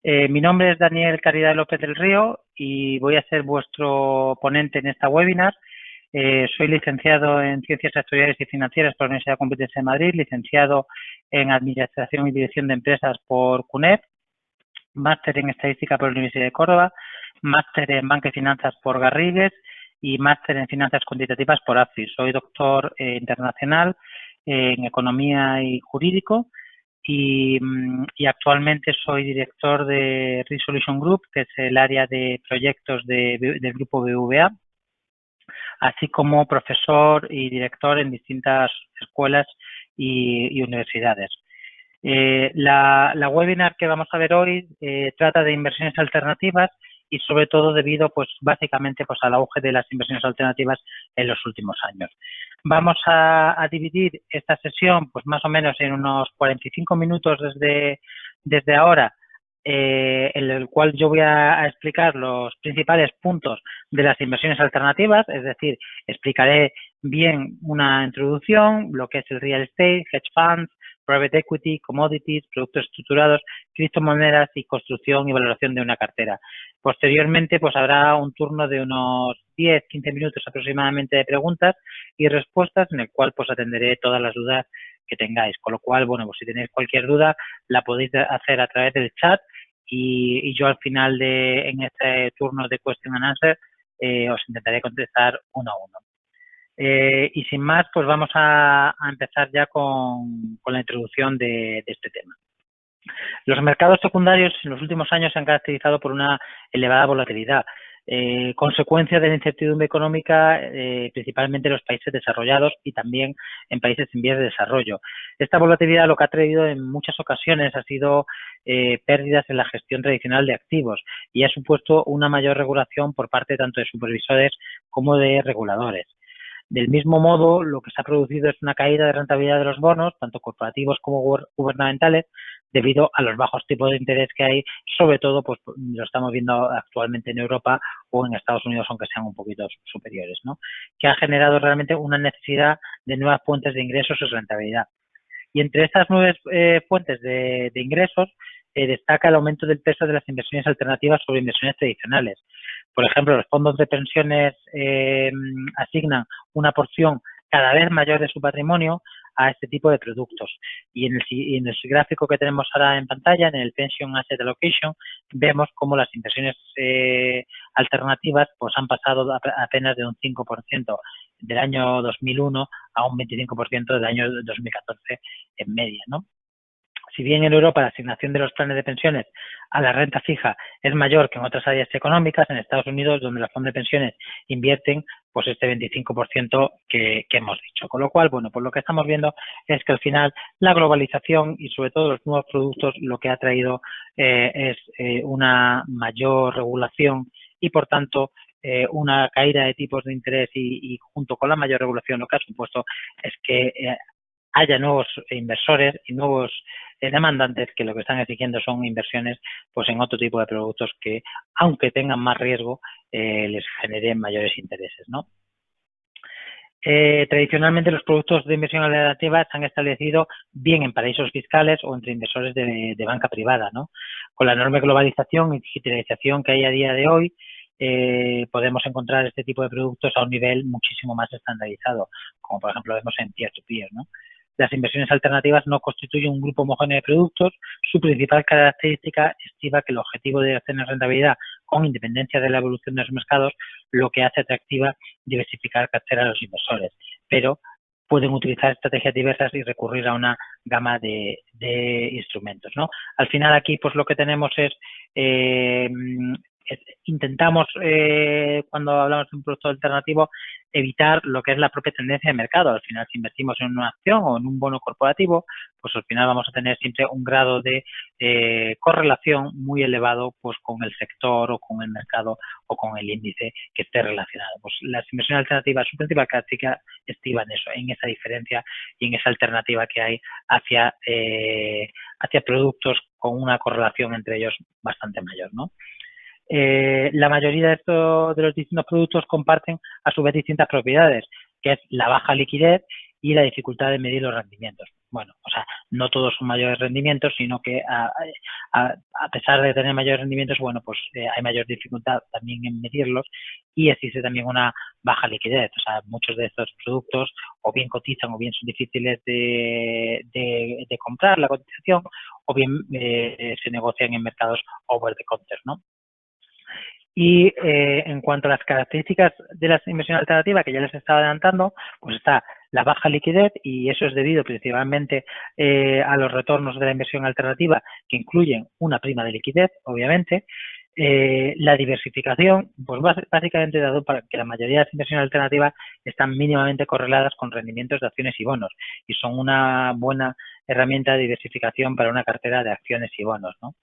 Mi nombre es Daniel Caridad López del Río y voy a ser vuestro ponente en esta webinar. Soy licenciado en Ciencias Actuariales y Financieras por la Universidad Complutense de Madrid, licenciado en Administración y Dirección de Empresas por CUNEF, máster en Estadística por la Universidad de Córdoba, máster en Banca y Finanzas por Garrigues y máster en Finanzas Cuantitativas por AFI. Soy doctor internacional en Economía y Jurídico y actualmente soy director de Resolution Group, que es el área de proyectos del grupo BVA, así como profesor y director en distintas escuelas y universidades. La webinar que vamos a ver hoy trata de inversiones alternativas y sobre todo debido básicamente al auge de las inversiones alternativas en los últimos años. Vamos a dividir esta sesión más o menos en unos 45 minutos desde ahora, en el cual yo voy a explicar los principales puntos de las inversiones alternativas, es decir, explicaré bien una introducción, lo que es el real estate, hedge funds, private equity, commodities, productos estructurados, criptomonedas y construcción y valoración de una cartera. Posteriormente, habrá un turno de unos 10-15 minutos aproximadamente de preguntas y respuestas, en el cual atenderé todas las dudas que tengáis. Con lo cual, si tenéis cualquier duda, la podéis hacer a través del chat y yo al final en este turno de question and answer os intentaré contestar uno a uno. Y sin más, vamos a empezar ya con la introducción de este tema. Los mercados secundarios en los últimos años se han caracterizado por una elevada volatilidad, consecuencia de la incertidumbre económica, principalmente en los países desarrollados y también en países en vías de desarrollo. Esta volatilidad lo que ha traído en muchas ocasiones ha sido pérdidas en la gestión tradicional de activos y ha supuesto una mayor regulación por parte tanto de supervisores como de reguladores. Del mismo modo, lo que se ha producido es una caída de rentabilidad de los bonos, tanto corporativos como gubernamentales, debido a los bajos tipos de interés que hay, sobre todo lo estamos viendo actualmente en Europa o en Estados Unidos, aunque sean un poquito superiores, ¿no? Que ha generado realmente una necesidad de nuevas fuentes de ingresos y rentabilidad. Y entre estas nuevas fuentes de ingresos destaca el aumento del peso de las inversiones alternativas sobre inversiones tradicionales. Por ejemplo, los fondos de pensiones asignan una porción cada vez mayor de su patrimonio a este tipo de productos. Y en el gráfico que tenemos ahora en pantalla, en el Pension Asset Allocation, vemos cómo las inversiones alternativas han pasado apenas de un 5% del año 2001 a un 25% del año 2014 en media, ¿no? Si bien en Europa la asignación de los planes de pensiones a la renta fija es mayor que en otras áreas económicas, en Estados Unidos, donde los fondos de pensiones invierten este 25% que hemos dicho. Con lo cual, lo que estamos viendo es que al final la globalización y sobre todo los nuevos productos lo que ha traído es una mayor regulación y, por tanto, una caída de tipos de interés y junto con la mayor regulación lo que ha supuesto es que haya nuevos inversores y nuevos demandantes que lo que están exigiendo son inversiones en otro tipo de productos que, aunque tengan más riesgo, les generen mayores intereses, ¿no? Tradicionalmente los productos de inversión alternativa se han establecido bien en paraísos fiscales o entre inversores de banca privada, ¿no? Con la enorme globalización y digitalización que hay a día de hoy, podemos encontrar este tipo de productos a un nivel muchísimo más estandarizado, como por ejemplo vemos en peer-to-peer, ¿no? Las inversiones alternativas no constituyen un grupo homogéneo de productos. Su principal característica estima que el objetivo de obtener rentabilidad con independencia de la evolución de los mercados, lo que hace atractiva diversificar cartera a los inversores, pero pueden utilizar estrategias diversas y recurrir a una gama de instrumentos, ¿no? Al final aquí lo que tenemos es intentamos, cuando hablamos de un producto alternativo, evitar lo que es la propia tendencia de mercado. Al final, si invertimos en una acción o en un bono corporativo, al final vamos a tener siempre un grado de correlación muy elevado con el sector o con el mercado o con el índice que esté relacionado. Las inversiones alternativas, su principal característica estriba en eso, en esa diferencia y en esa alternativa que hay hacia productos con una correlación entre ellos bastante mayor, ¿no? La mayoría de los distintos productos comparten a su vez distintas propiedades, que es la baja liquidez y la dificultad de medir los rendimientos. bueno, o sea, no todos son mayores rendimientos, sino que a pesar de tener mayores rendimientos, bueno, pues hay mayor dificultad también en medirlos y existe también una baja liquidez. O sea, muchos de estos productos o bien cotizan o bien son difíciles de comprar la cotización o bien se negocian en mercados over the counter, ¿no? Y en cuanto a las características de las inversiones alternativas, que ya les estaba adelantando, pues está la baja liquidez, y eso es debido principalmente a los retornos de la inversión alternativa, que incluyen una prima de liquidez, obviamente. La diversificación, pues básicamente dado para que la mayoría de las inversiones alternativas están mínimamente correladas con rendimientos de acciones y bonos, y son una buena herramienta de diversificación para una cartera de acciones y bonos, ¿no?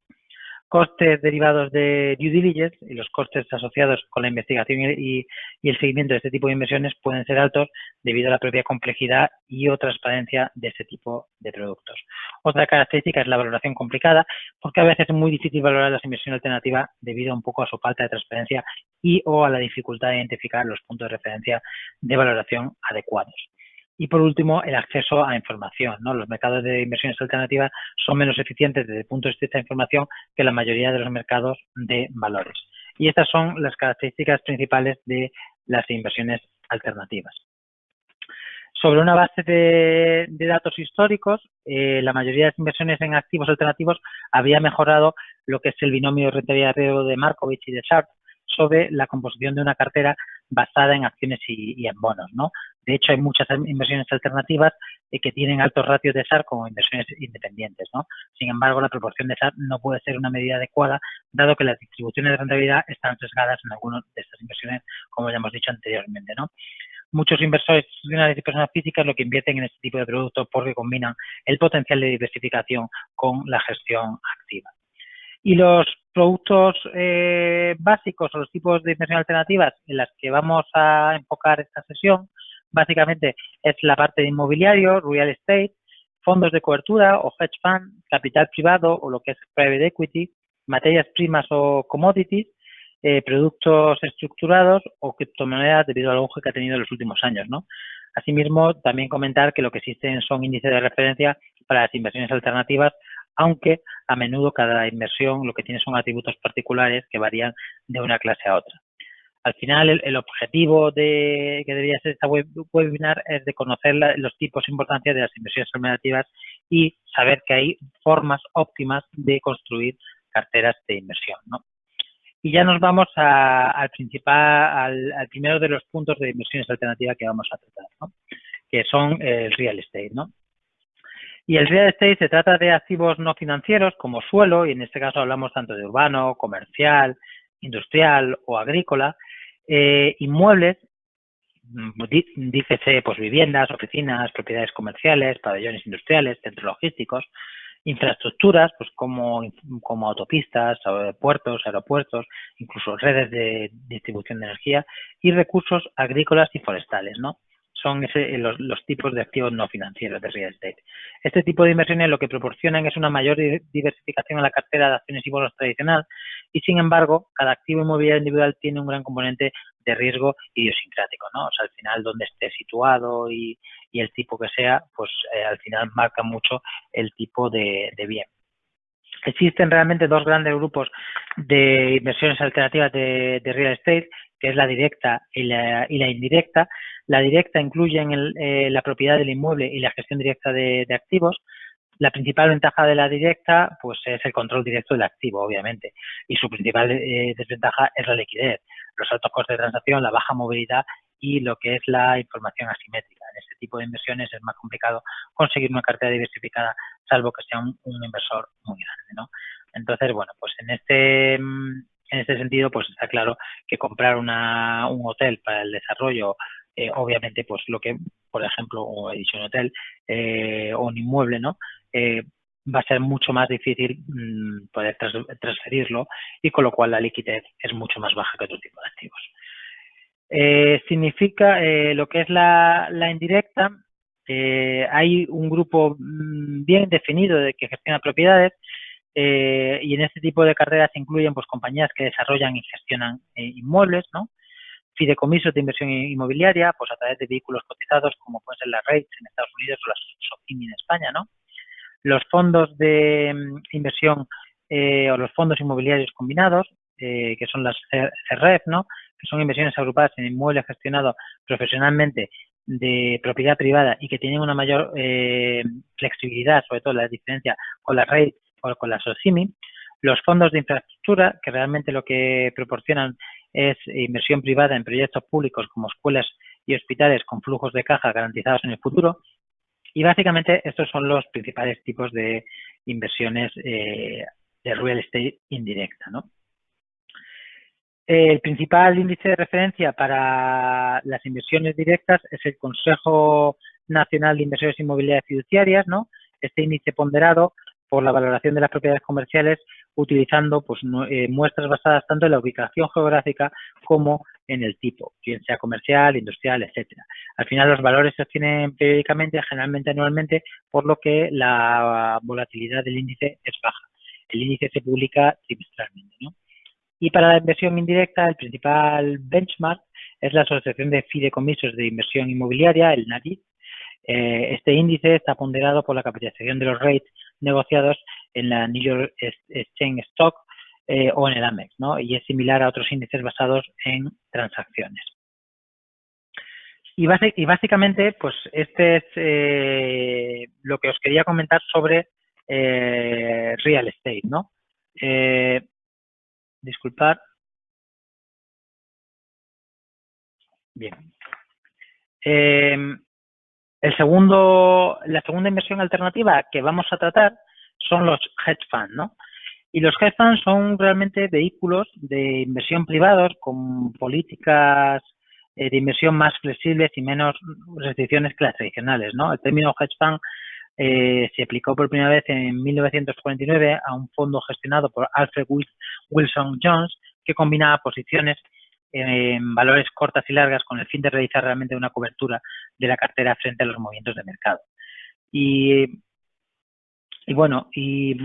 Costes derivados de due diligence y los costes asociados con la investigación y el seguimiento de este tipo de inversiones pueden ser altos debido a la propia complejidad y o transparencia de este tipo de productos. Otra característica es la valoración complicada, porque a veces es muy difícil valorar las inversiones alternativas debido un poco a su falta de transparencia y o a la dificultad de identificar los puntos de referencia de valoración adecuados. Y por último, el acceso a información, ¿no? Los mercados de inversiones alternativas son menos eficientes desde el punto de vista de información que la mayoría de los mercados de valores. Y estas son las características principales de las inversiones alternativas. Sobre una base de datos históricos, la mayoría de las inversiones en activos alternativos había mejorado lo que es el binomio rentabilidad-riesgo de Markovich y de Sharpe sobre la composición de una cartera basada en acciones y en bonos, ¿no? De hecho, hay muchas inversiones alternativas que tienen altos ratios de SAR como inversiones independientes, ¿no? Sin embargo, la proporción de SAR no puede ser una medida adecuada, dado que las distribuciones de rentabilidad están sesgadas en algunas de estas inversiones, como ya hemos dicho anteriormente, ¿no? Muchos inversores institucionales y personas físicas lo que invierten en este tipo de productos porque combinan el potencial de diversificación con la gestión activa. Y los productos básicos o los tipos de inversión alternativas en las que vamos a enfocar esta sesión, básicamente es la parte de inmobiliario, real estate, fondos de cobertura o hedge fund, capital privado o lo que es private equity, materias primas o commodities, productos estructurados o criptomonedas debido al auge que ha tenido en los últimos años, ¿no? Asimismo, también comentar que lo que existen son índices de referencia para las inversiones alternativas, aunque a menudo cada inversión lo que tiene son atributos particulares que varían de una clase a otra. Al final, el objetivo que debería ser esta webinar es de conocer los tipos e importancia de las inversiones alternativas y saber que hay formas óptimas de construir carteras de inversión, ¿no? Y ya nos vamos al primero de los puntos de inversiones alternativas que vamos a tratar, ¿no? Que son el real estate, ¿no? Y el real estate se trata de activos no financieros como suelo, y en este caso hablamos tanto de urbano, comercial, industrial o agrícola, inmuebles, dícese pues viviendas, oficinas, propiedades comerciales, pabellones industriales, centros logísticos, infraestructuras, pues como autopistas, puertos, aeropuertos, incluso redes de distribución de energía, y recursos agrícolas y forestales, ¿no? Son los tipos de activos no financieros de real estate. Este tipo de inversiones lo que proporcionan es una mayor diversificación en la cartera de acciones y bonos tradicional, y sin embargo, cada activo inmobiliario individual tiene un gran componente de riesgo idiosincrático, ¿no? O sea, al final donde esté situado y el tipo que sea, pues al final marca mucho el tipo de bien. Existen realmente dos grandes grupos de inversiones alternativas de real estate, que es la directa y la indirecta. La directa incluye la propiedad del inmueble y la gestión directa de activos. La principal ventaja de la directa pues es el control directo del activo, obviamente, y su principal desventaja es la liquidez, los altos costes de transacción, la baja movilidad y lo que es la información asimétrica. En este tipo de inversiones es más complicado conseguir una cartera diversificada, salvo que sea un inversor muy grande, ¿no? Entonces, bueno, pues en este sentido, pues está claro que comprar un hotel para el desarrollo, obviamente, pues lo que, por ejemplo, o he dicho un hotel o un inmueble, ¿no? Va a ser mucho más difícil poder transferirlo, y con lo cual la liquidez es mucho más baja que otro tipo de activos. Significa lo que es la indirecta, hay un grupo bien definido de que gestiona propiedades, y en este tipo de carteras se incluyen pues compañías que desarrollan y gestionan inmuebles, ¿no? fideicomisos de inversión inmobiliaria, pues a través de vehículos cotizados como pueden ser las REITs en Estados Unidos o las SOCIMI en España, ¿no? Los fondos de inversión o los fondos inmobiliarios combinados, que son las CERREF, ¿no? Que son inversiones agrupadas en inmuebles gestionados profesionalmente de propiedad privada y que tienen una mayor flexibilidad, sobre todo la diferencia con las REIT o con las SOCIMI. Los fondos de infraestructura, que realmente lo que proporcionan es inversión privada en proyectos públicos como escuelas y hospitales con flujos de caja garantizados en el futuro. Y básicamente estos son los principales tipos de inversiones de real estate indirecta, ¿no? El principal índice de referencia para las inversiones directas es el Consejo Nacional de Inversiones Inmobiliarias Fiduciarias, ¿no? Este índice ponderado por la valoración de las propiedades comerciales utilizando pues, muestras basadas tanto en la ubicación geográfica como en el tipo, bien sea comercial, industrial, etcétera. Al final los valores se obtienen periódicamente, generalmente anualmente, por lo que la volatilidad del índice es baja. El índice se publica trimestralmente, ¿no? Y para la inversión indirecta, el principal benchmark es la Asociación de Fideicomisos de Inversión Inmobiliaria, el NADIF. Este índice está ponderado por la capitalización de los REITs negociados en la New York Exchange Stock o en el AMEX, ¿no? Y es similar a otros índices basados en transacciones. Y básicamente, pues este es lo que os quería comentar sobre real estate, ¿no? Disculpad. Bien. La segunda inversión alternativa que vamos a tratar son los hedge funds, ¿no? Y los hedge funds son realmente vehículos de inversión privados con políticas de inversión más flexibles y menos restricciones que las tradicionales, ¿no? El término hedge fund se aplicó por primera vez en 1949 a un fondo gestionado por Alfred Wilson Jones que combinaba posiciones en valores cortas y largas con el fin de realizar realmente una cobertura de la cartera frente a los movimientos de mercado. Y bueno, y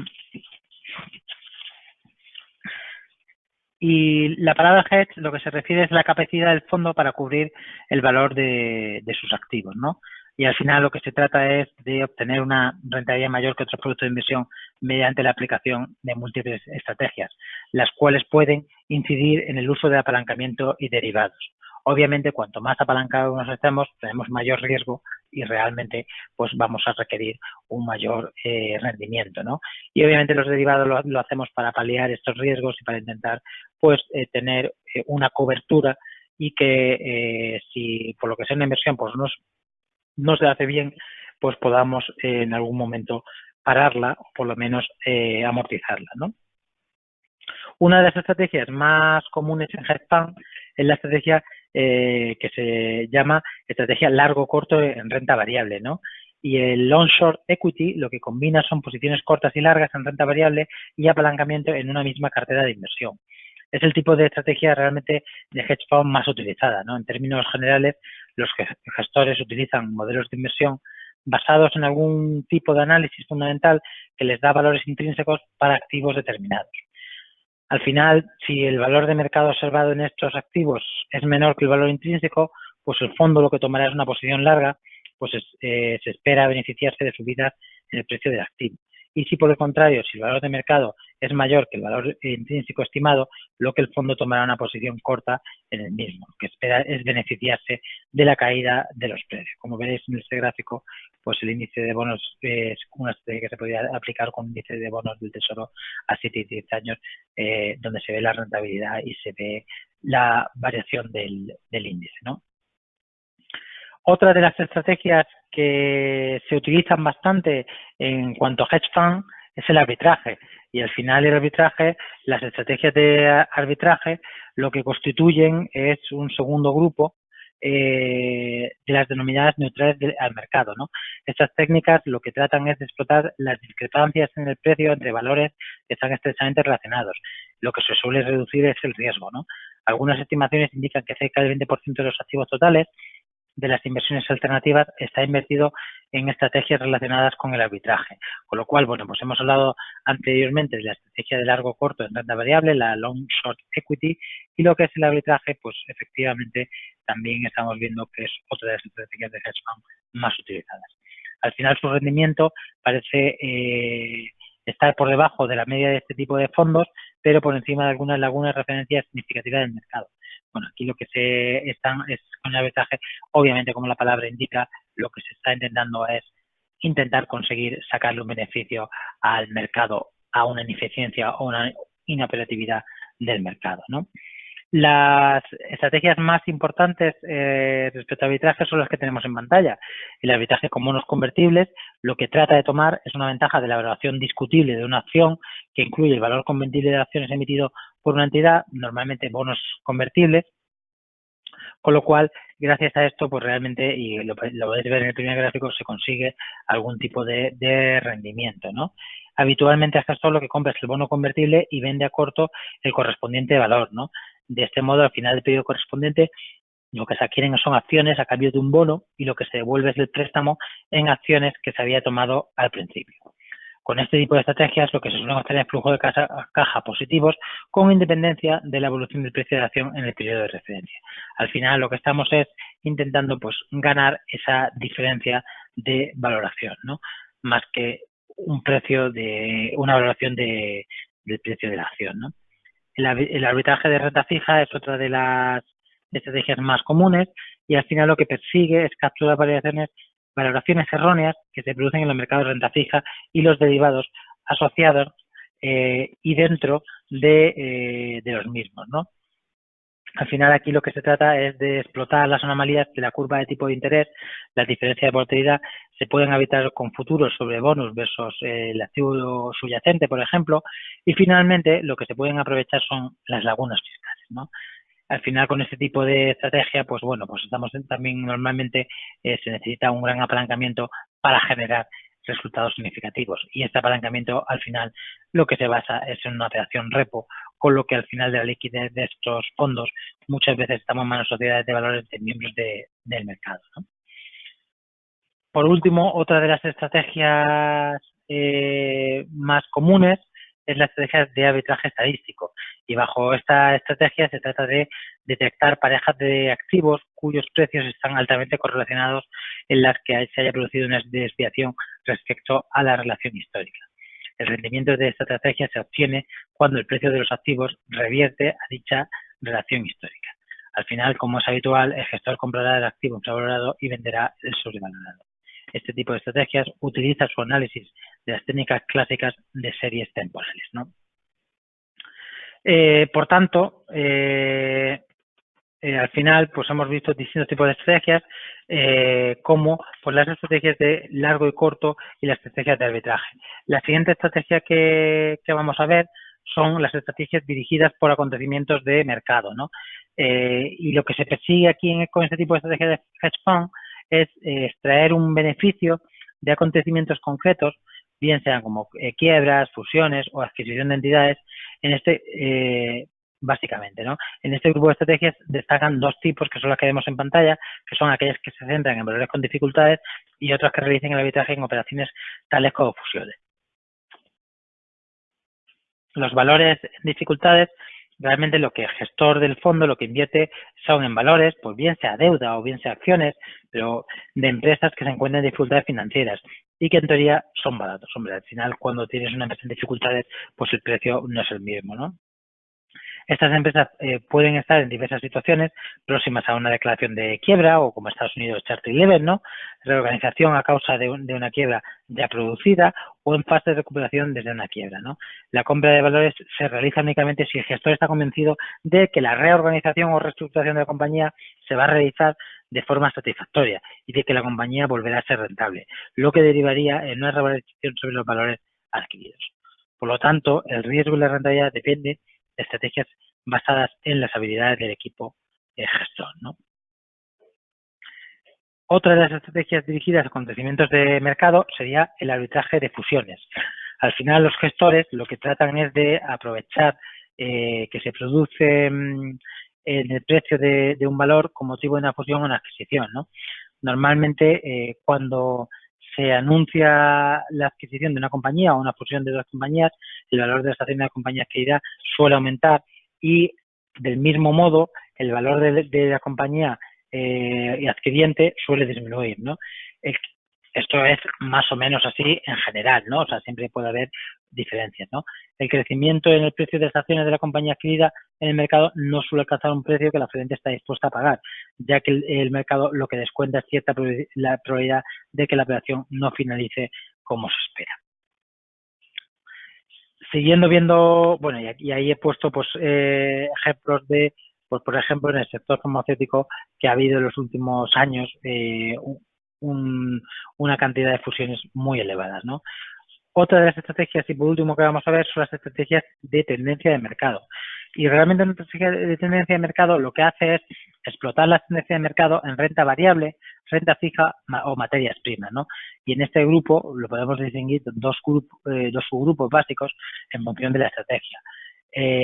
la palabra hedge lo que se refiere es la capacidad del fondo para cubrir el valor de sus activos, ¿no? Y al final lo que se trata es de obtener una rentabilidad mayor que otros productos de inversión mediante la aplicación de múltiples estrategias, las cuales pueden incidir en el uso de apalancamiento y derivados. Obviamente, cuanto más apalancados nos estemos, tenemos mayor riesgo y realmente pues vamos a requerir un mayor rendimiento, ¿no? Y obviamente los derivados lo hacemos para paliar estos riesgos y para intentar pues tener una cobertura y que si por lo que sea una inversión pues no se hace bien, pues podamos en algún momento pararla o por lo menos amortizarla, ¿no? Una de las estrategias más comunes en hedge fund es la estrategia que se llama estrategia largo-corto en renta variable, ¿no? Y el long-short equity lo que combina son posiciones cortas y largas en renta variable y apalancamiento en una misma cartera de inversión. Es el tipo de estrategia realmente de hedge fund más utilizada, ¿no? En términos generales, los gestores utilizan modelos de inversión basados en algún tipo de análisis fundamental que les da valores intrínsecos para activos determinados. Al final, si el valor de mercado observado en estos activos es menor que el valor intrínseco, pues el fondo lo que tomará es una posición larga, pues se espera beneficiarse de subidas en el precio del activo. Y si por el contrario, si el valor de mercado es mayor que el valor intrínseco estimado, lo que el fondo tomará una posición corta en el mismo. Lo que espera es beneficiarse de la caída de los precios. Como veréis en este gráfico, pues el índice de bonos es una estrategia que se podría aplicar con un índice de bonos del Tesoro a 7 y 10 años, donde se ve la rentabilidad y se ve la variación del índice, ¿no? Otra de las estrategias que se utilizan bastante en cuanto a hedge fund es el arbitraje. Y al final el arbitraje, las estrategias de arbitraje, lo que constituyen es un segundo grupo de las denominadas neutrales al mercado, ¿no? Estas técnicas lo que tratan es de explotar las discrepancias en el precio entre valores que están estrechamente relacionados. Lo que se suele reducir es el riesgo, ¿no? Algunas estimaciones indican que cerca del 20% de los activos totales de las inversiones alternativas está invertido en estrategias relacionadas con el arbitraje. Con lo cual, bueno, pues hemos hablado anteriormente de la estrategia de largo corto en renta variable, la long short equity, y lo que es el arbitraje, pues efectivamente también estamos viendo que es otra de las estrategias de hedge fund más utilizadas. Al final su rendimiento parece estar por debajo de la media de este tipo de fondos, pero por encima de algunas lagunas de referencia significativas del mercado. Bueno, aquí lo que se están es con el arbitraje, obviamente como la palabra indica, lo que se está intentando es intentar conseguir sacarle un beneficio al mercado, a una ineficiencia o una inoperatividad del mercado, ¿no? Las estrategias más importantes respecto al arbitraje son las que tenemos en pantalla. El arbitraje con bonos convertibles lo que trata de tomar es una ventaja de la valoración discutible de una acción que incluye el valor convertible de acciones emitido por una entidad, normalmente bonos convertibles, con lo cual, gracias a esto, pues realmente, y lo podéis ver en el primer gráfico, se consigue algún tipo de rendimiento, ¿no? Habitualmente el gestor lo que compra es el bono convertible y vende a corto el correspondiente valor, ¿no? De este modo, al final del periodo correspondiente, lo que se adquieren son acciones a cambio de un bono y lo que se devuelve es el préstamo en acciones que se había tomado al principio. Con este tipo de estrategias, lo que se suele obtener es flujo de caja positivos con independencia de la evolución del precio de la acción en el periodo de referencia. Al final, lo que estamos es intentando pues ganar esa diferencia de valoración, ¿no? Más que un precio de una valoración del precio de la acción, ¿no? El arbitraje de renta fija es otra de las estrategias más comunes y al final lo que persigue es capturar valoraciones erróneas que se producen en los mercados de renta fija y los derivados asociados y dentro de los mismos, ¿no? Al final aquí lo que se trata es de explotar las anomalías de la curva de tipo de interés, las diferencias de volatilidad se pueden arbitrar con futuros sobre bonos versus el activo subyacente, por ejemplo, y finalmente lo que se pueden aprovechar son las lagunas fiscales, ¿no? Al final con este tipo de estrategia, pues bueno, pues estamos también normalmente se necesita un gran apalancamiento para generar resultados significativos y este apalancamiento al final lo que se basa es en una operación repo, con lo que al final de la liquidez de estos fondos muchas veces estamos en manos de sociedades de valores de miembros del mercado, ¿no? Por último, otra de las estrategias más comunes es la estrategia de arbitraje estadístico y bajo esta estrategia se trata de detectar parejas de activos cuyos precios están altamente correlacionados en las que se haya producido una desviación respecto a la relación histórica. El rendimiento de esta estrategia se obtiene cuando el precio de los activos revierte a dicha relación histórica. Al final, como es habitual, el gestor comprará el activo infravalorado y venderá el sobrevalorado. Este tipo de estrategias utiliza su análisis de las técnicas clásicas de series temporales, ¿no? Por tanto, al final, pues hemos visto distintos tipos de estrategias, como pues, las estrategias de largo y corto y las estrategias de arbitraje. La siguiente estrategia que vamos a ver son las estrategias dirigidas por acontecimientos de mercado, ¿no? Y lo que se persigue aquí con este tipo de estrategias de hedge fund es extraer un beneficio de acontecimientos concretos, bien sean como quiebras, fusiones o adquisición de entidades, en básicamente, ¿no? En este grupo de estrategias destacan dos tipos que son las que vemos en pantalla, que son aquellas que se centran en valores con dificultades y otras que realicen el arbitraje en operaciones tales como fusiones. Los valores en dificultades, realmente lo que el gestor del fondo lo que invierte son en valores, pues bien sea deuda o bien sea acciones, pero de empresas que se encuentran en dificultades financieras y que en teoría son baratos. Hombre, al final cuando tienes una empresa en dificultades, pues el precio no es el mismo, ¿no? Estas empresas pueden estar en diversas situaciones próximas a una declaración de quiebra o como Estados Unidos Chapter 11, ¿no? Reorganización a causa de una quiebra ya producida o en fase de recuperación desde una quiebra, ¿no? La compra de valores se realiza únicamente si el gestor está convencido de que la reorganización o reestructuración de la compañía se va a realizar de forma satisfactoria y de que la compañía volverá a ser rentable, lo que derivaría en una revalorización sobre los valores adquiridos. Por lo tanto, el riesgo y la rentabilidad depende de estrategias basadas en las habilidades del equipo gestor, ¿no? Otra de las estrategias dirigidas a acontecimientos de mercado sería el arbitraje de fusiones. Al final, los gestores lo que tratan es de aprovechar que se produce en el precio de un valor con motivo de una fusión o una adquisición, ¿no? Normalmente, cuando se anuncia la adquisición de una compañía o una fusión de dos compañías, el valor de las acciones de la compañía adquirida suele aumentar y del mismo modo el valor de la compañía adquiriente suele disminuir, ¿no? Esto es más o menos así en general, ¿no? O sea, siempre puede haber diferencias, ¿no? El crecimiento en el precio de las acciones de la compañía adquirida en el mercado no suele alcanzar un precio que la oferente está dispuesta a pagar, ya que el mercado lo que descuenta es cierta la probabilidad de que la operación no finalice como se espera. Siguiendo viendo, bueno, y ahí he puesto pues ejemplos de, pues por ejemplo, en el sector farmacéutico que ha habido en los últimos años una cantidad de fusiones muy elevadas, ¿no? Otra de las estrategias, y por último que vamos a ver, son las estrategias de tendencia de mercado. Y realmente una estrategia de tendencia de mercado lo que hace es explotar las tendencias de mercado en renta variable, renta fija o materias primas, ¿no? Y en este grupo lo podemos distinguir dos subgrupos básicos en función de la estrategia.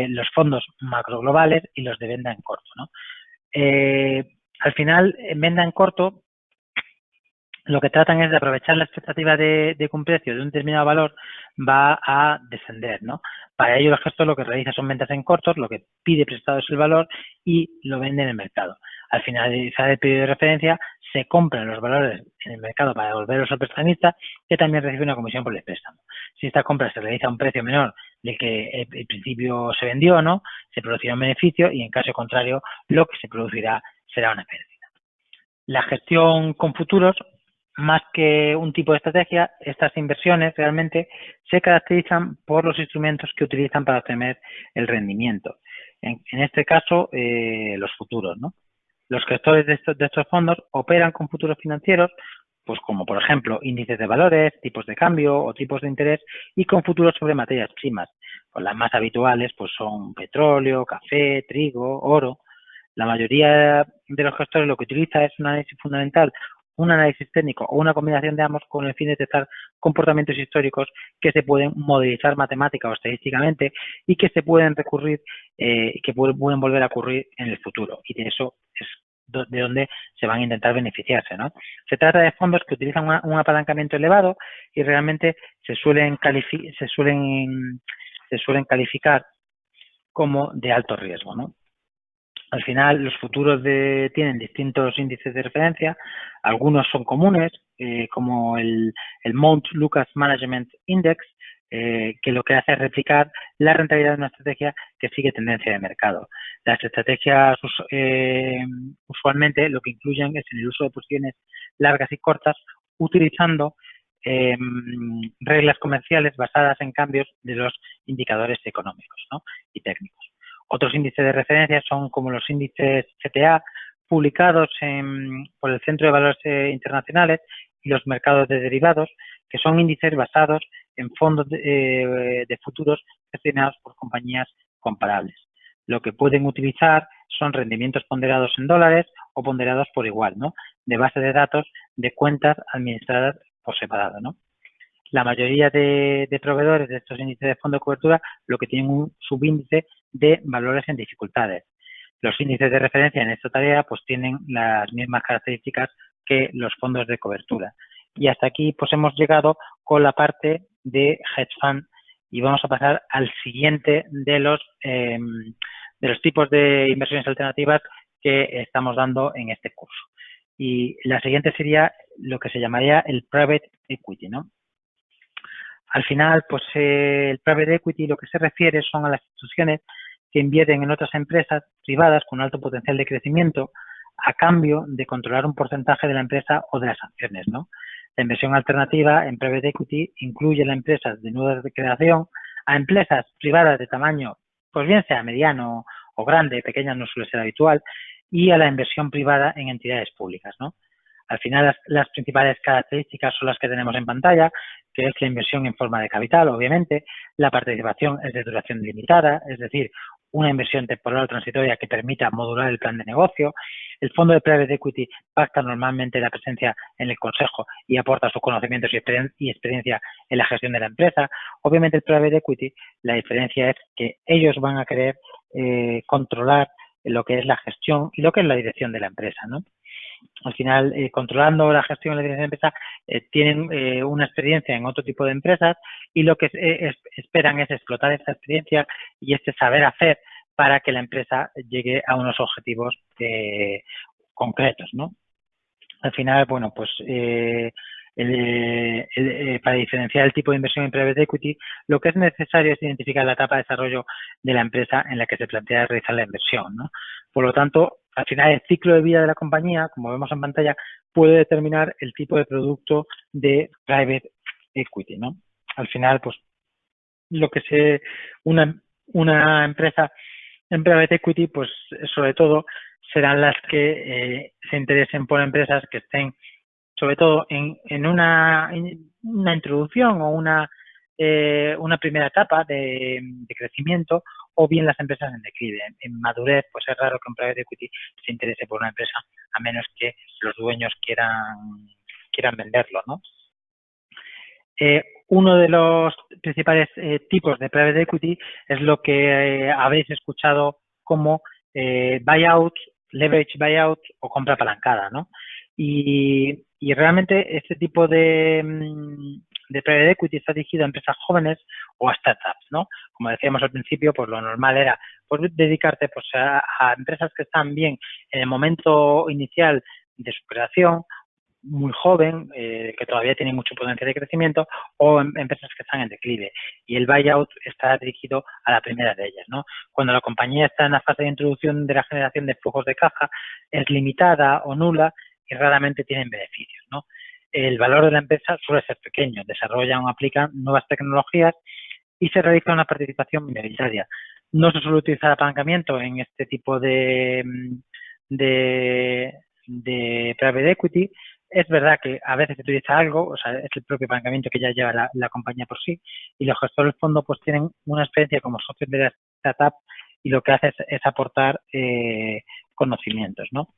Los fondos macroglobales y los de venta en corto, ¿no? Al final, en venta en corto, lo que tratan es de aprovechar la expectativa de que un precio de un determinado valor va a descender, ¿no? Para ello, el gestor lo que realiza son ventas en cortos, lo que pide prestado es el valor y lo vende en el mercado. Al finalizar el periodo de referencia, se compran los valores en el mercado para devolverlos al prestamista, que también recibe una comisión por el préstamo. Si esta compra se realiza a un precio menor del que el principio se vendió, ¿no? Se producirá un beneficio y, en caso contrario, lo que se producirá será una pérdida. La gestión con futuros, más que un tipo de estrategia, estas inversiones realmente se caracterizan por los instrumentos que utilizan para obtener el rendimiento. En este caso, los futuros, ¿no? Los gestores de estos fondos operan con futuros financieros, pues como por ejemplo índices de valores, tipos de cambio o tipos de interés, y con futuros sobre materias primas. Pues las más habituales pues son petróleo, café, trigo, oro. La mayoría de los gestores lo que utiliza es un análisis fundamental, un análisis técnico o una combinación de ambos con el fin de detectar comportamientos históricos que se pueden modelizar matemática o estadísticamente y que se pueden recurrir, que pueden volver a ocurrir en el futuro. Y de eso es de donde se van a intentar beneficiarse, ¿no? Se trata de fondos que utilizan un apalancamiento elevado y realmente se suelen calificar como de alto riesgo, ¿no? Al final, los futuros tienen distintos índices de referencia. Algunos son comunes, como el Mount Lucas Management Index, que lo que hace es replicar la rentabilidad de una estrategia que sigue tendencia de mercado. Las estrategias usualmente lo que incluyen es el uso de posiciones largas y cortas, utilizando reglas comerciales basadas en cambios de los indicadores económicos, ¿no? Y técnicos. Otros índices de referencia son como los índices CTA publicados por el Centro de Valores Internacionales y los mercados de derivados, que son índices basados en fondos de futuros gestionados por compañías comparables. Lo que pueden utilizar son rendimientos ponderados en dólares o ponderados por igual, ¿no? De base de datos de cuentas administradas por separado, ¿no? La mayoría de proveedores de estos índices de fondo de cobertura lo que tienen un subíndice de valores en dificultades. Los índices de referencia en esta tarea pues tienen las mismas características que los fondos de cobertura. Y hasta aquí pues hemos llegado con la parte de hedge fund y vamos a pasar al siguiente de los tipos de inversiones alternativas que estamos dando en este curso. Y la siguiente sería lo que se llamaría el private equity, ¿no? Al final, pues el private equity lo que se refiere son a las instituciones que invierten en otras empresas privadas con alto potencial de crecimiento a cambio de controlar un porcentaje de la empresa o de las acciones, ¿no? La inversión alternativa en private equity incluye las empresas de nueva creación a empresas privadas de tamaño, pues bien sea mediano o grande, pequeña no suele ser habitual, y a la inversión privada en entidades públicas, ¿no? Al final, las principales características son las que tenemos en pantalla, que es la inversión en forma de capital, obviamente, la participación es de duración limitada, es decir, una inversión temporal o transitoria que permita modular el plan de negocio. El fondo de private equity pacta normalmente la presencia en el consejo y aporta sus conocimientos y experiencia en la gestión de la empresa. Obviamente, el private equity, la diferencia es que ellos van a querer controlar lo que es la gestión y lo que es la dirección de la empresa, ¿no? al final, controlando la gestión y la dirección de empresa, tienen una experiencia en otro tipo de empresas y lo que esperan es explotar esta experiencia y este saber hacer para que la empresa llegue a unos objetivos concretos, ¿no? Al final, bueno, pues para diferenciar el tipo de inversión en private equity, lo que es necesario es identificar la etapa de desarrollo de la empresa en la que se plantea realizar la inversión, ¿no? Por lo tanto, al final el ciclo de vida de la compañía, como vemos en pantalla, puede determinar el tipo de producto de private equity, ¿no? Al final, pues lo que una empresa en private equity, pues sobre todo serán las que se interesen por empresas que estén sobre todo en una introducción o una primera etapa de crecimiento, o bien las empresas en declive. En madurez, pues es raro que un private equity se interese por una empresa, a menos que los dueños quieran venderlo, ¿no? Uno de los principales tipos de private equity es lo que habéis escuchado como buyout, leverage buyout o compra apalancada, ¿no? Y realmente este tipo de private equity está dirigido a empresas jóvenes o a startups, ¿no? Como decíamos al principio, pues lo normal era pues, dedicarte pues, a empresas que están bien en el momento inicial de su creación, muy joven, que todavía tiene mucho potencial de crecimiento, o empresas que están en declive. Y el buyout está dirigido a la primera de ellas, ¿no? Cuando la compañía está en la fase de introducción de la generación de flujos de caja, es limitada o nula y raramente tienen beneficios, ¿no? El valor de la empresa suele ser pequeño, desarrollan o aplican nuevas tecnologías y se realiza una participación minoritaria. No se suele utilizar apalancamiento en este tipo de private equity. Es verdad que a veces se utiliza algo, o sea, es el propio apalancamiento que ya lleva la compañía por sí, y los gestores del fondo pues tienen una experiencia como socios de la startup y lo que hace es aportar conocimientos, ¿no?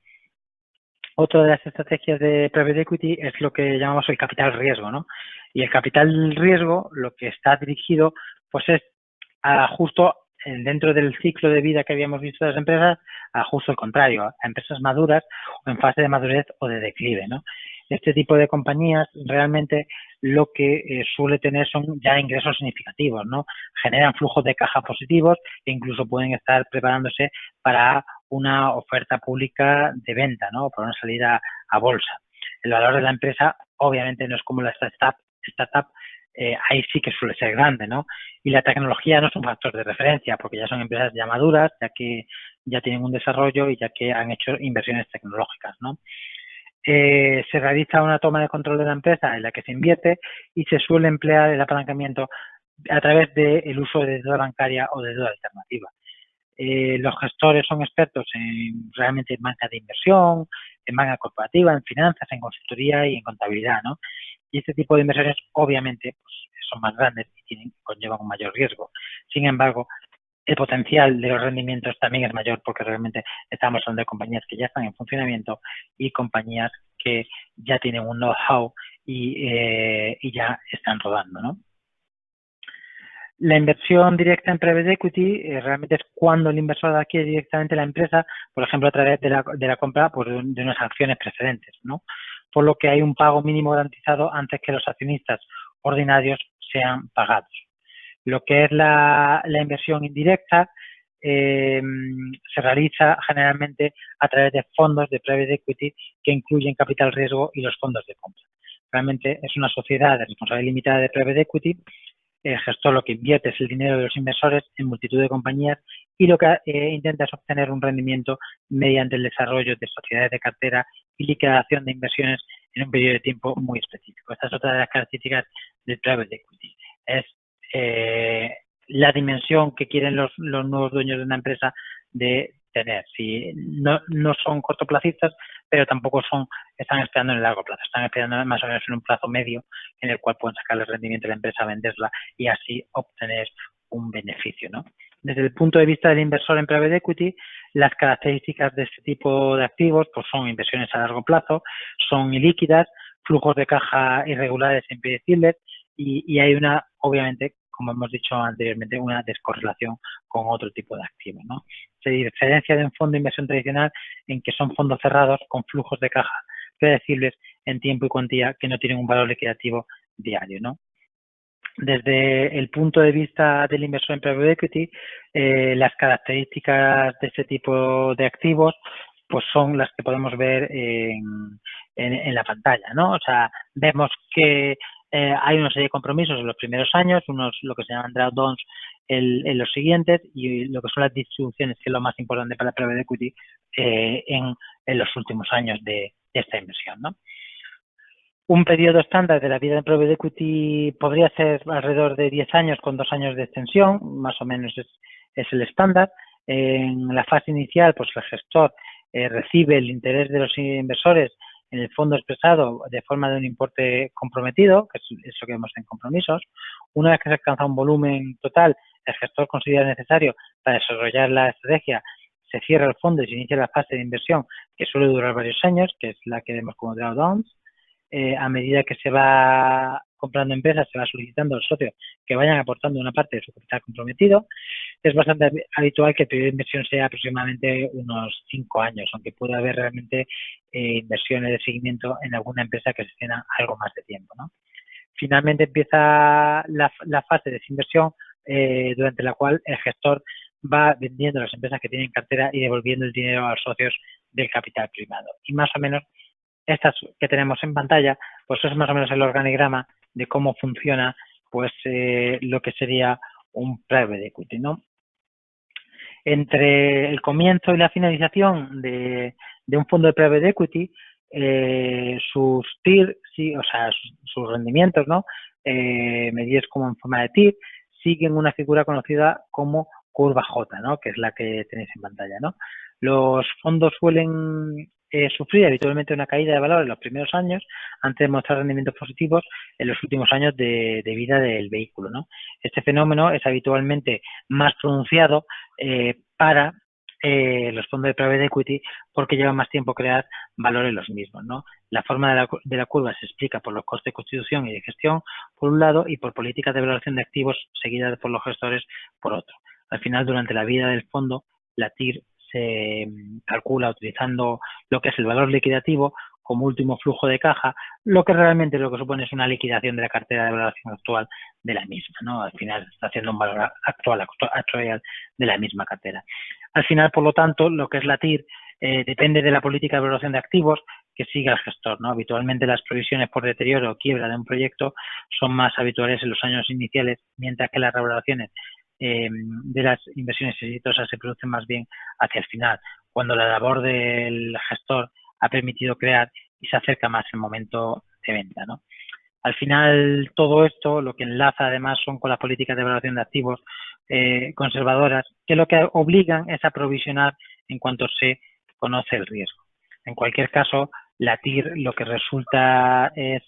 Otra de las estrategias de private equity es lo que llamamos el capital riesgo, ¿no? Y el capital riesgo lo que está dirigido pues es a justo dentro del ciclo de vida que habíamos visto de las empresas, a justo el contrario, a empresas maduras o en fase de madurez o de declive, ¿no? Este tipo de compañías realmente lo que suele tener son ya ingresos significativos, ¿no? Generan flujos de caja positivos e incluso pueden estar preparándose para una oferta pública de venta, ¿no? Para una salida a bolsa. El valor de la empresa obviamente no es como la startup, ahí sí que suele ser grande, ¿no? Y la tecnología no es un factor de referencia porque ya son empresas ya maduras, ya que ya tienen un desarrollo y ya que han hecho inversiones tecnológicas, ¿no? Se realiza una toma de control de la empresa en la que se invierte y se suele emplear el apalancamiento a través del uso de deuda bancaria o de deuda alternativa. Los gestores son expertos realmente en banca de inversión, en banca corporativa, en finanzas, en consultoría y en contabilidad, ¿no? Y este tipo de inversiones obviamente pues, son más grandes y conllevan un mayor riesgo. Sin embargo, el potencial de los rendimientos también es mayor porque realmente estamos hablando de compañías que ya están en funcionamiento y compañías que ya tienen un know-how y ya están rodando, ¿no? La inversión directa en private equity realmente es cuando el inversor adquiere directamente la empresa, por ejemplo, a través de la compra pues, de unas acciones precedentes, ¿no? Por lo que hay un pago mínimo garantizado antes que los accionistas ordinarios sean pagados. Lo que es la inversión indirecta se realiza generalmente a través de fondos de private equity que incluyen capital riesgo y los fondos de compra. Realmente es una sociedad de responsabilidad limitada de private equity. El gestor lo que invierte es el dinero de los inversores en multitud de compañías y lo que intenta es obtener un rendimiento mediante el desarrollo de sociedades de cartera y liquidación de inversiones en un periodo de tiempo muy específico. Esta es otra de las características del private equity. Es la dimensión que quieren los nuevos dueños de una empresa de tener. Si no son cortoplacistas, pero tampoco están esperando en el largo plazo, están esperando más o menos en un plazo medio en el cual pueden sacar el rendimiento de la empresa, venderla y así obtener un beneficio, ¿no? Desde el punto de vista del inversor en private equity, las características de este tipo de activos pues son inversiones a largo plazo, son ilíquidas, flujos de caja irregulares e impredecibles y hay una, obviamente, como hemos dicho anteriormente, una descorrelación con otro tipo de activos, ¿no? Se diferencia de un fondo de inversión tradicional en que son fondos cerrados con flujos de caja predecibles en tiempo y cuantía que no tienen un valor liquidativo diario, ¿no? Desde el punto de vista del inversor en private equity, las características de este tipo de activos pues son las que podemos ver en la pantalla, ¿no? O sea, vemos que hay una serie de compromisos en los primeros años, unos lo que se llaman drawdowns en los siguientes y lo que son las distribuciones, que es lo más importante para el private equity en los últimos años de esta inversión, ¿no? Un periodo estándar de la vida de private equity podría ser alrededor de 10 años con 2 años de extensión, más o menos es el estándar. En la fase inicial, pues el gestor recibe el interés de los inversores en el fondo expresado de forma de un importe comprometido, que es lo que vemos en compromisos. Una vez que se alcanza un volumen total, el gestor considera necesario para desarrollar la estrategia, se cierra el fondo y se inicia la fase de inversión, que suele durar varios años, que es la que vemos como drawdowns. A medida que se va comprando empresas, se va solicitando a los socios que vayan aportando una parte de su capital comprometido. Es bastante habitual que el periodo de inversión sea aproximadamente unos 5 años, aunque puede haber realmente inversiones de seguimiento en alguna empresa que se extiendan algo más de tiempo, ¿no? Finalmente empieza la fase de desinversión durante la cual el gestor va vendiendo las empresas que tienen cartera y devolviendo el dinero a los socios del capital privado. Y más o menos estas que tenemos en pantalla, pues es más o menos el organigrama de cómo funciona pues lo que sería un private equity, ¿no? Entre el comienzo y la finalización de un fondo de private equity, sus TIR, sí, o sea, sus rendimientos, ¿no? Medidos como en forma de TIR, siguen una figura conocida como curva J, ¿no? Que es la que tenéis en pantalla, ¿no? Los fondos suelen sufrir habitualmente una caída de valor en los primeros años antes de mostrar rendimientos positivos en los últimos años de vida del vehículo, ¿no? Este fenómeno es habitualmente más pronunciado para los fondos de private equity porque lleva más tiempo crear valor en los mismos, ¿no? La forma de la curva se explica por los costes de constitución y de gestión por un lado y por políticas de valoración de activos seguidas por los gestores por otro. Al final, durante la vida del fondo, la TIR se calcula utilizando lo que es el valor liquidativo como último flujo de caja, lo que realmente lo que supone es una liquidación de la cartera de valoración actual de la misma, ¿no? Al final está haciendo un valor actual de la misma cartera. Al final, por lo tanto, lo que es la TIR depende de la política de valoración de activos que siga el gestor, ¿no? Habitualmente las provisiones por deterioro o quiebra de un proyecto son más habituales en los años iniciales, mientras que las revaloraciones de las inversiones exitosas se producen más bien hacia el final, cuando la labor del gestor ha permitido crear y se acerca más el momento de venta, ¿no? Al final, todo esto lo que enlaza además son con las políticas de valoración de activos conservadoras, que lo que obligan es a provisionar en cuanto se conoce el riesgo. En cualquier caso, la TIR lo que resulta es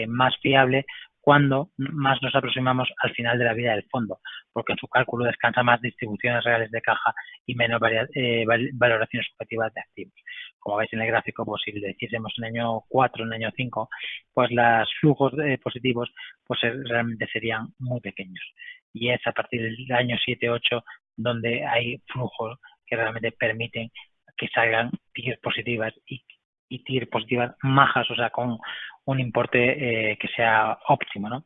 más fiable cuando más nos aproximamos al final de la vida del fondo, porque en su cálculo descansa más distribuciones reales de caja y menos valoraciones subjetivas de activos. Como veis en el gráfico, pues si le hiciésemos en el año 4, en el año 5, pues los flujos positivos pues realmente serían muy pequeños. Y es a partir del año 7, 8 donde hay flujos que realmente permiten que salgan TIR positivas y TIR positivas majas, o sea, con un importe que sea óptimo, ¿no?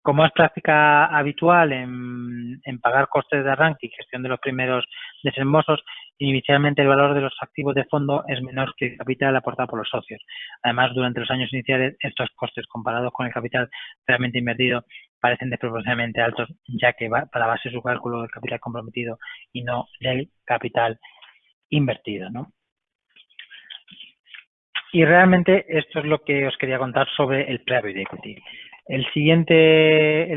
Como es práctica habitual en pagar costes de arranque y gestión de los primeros desembolsos, inicialmente el valor de los activos de fondo es menor que el capital aportado por los socios. Además, durante los años iniciales, estos costes comparados con el capital realmente invertido parecen desproporcionadamente altos, ya que para base su cálculo del capital comprometido y no del capital invertido, ¿no? Y realmente esto es lo que os quería contar sobre el private equity. El siguiente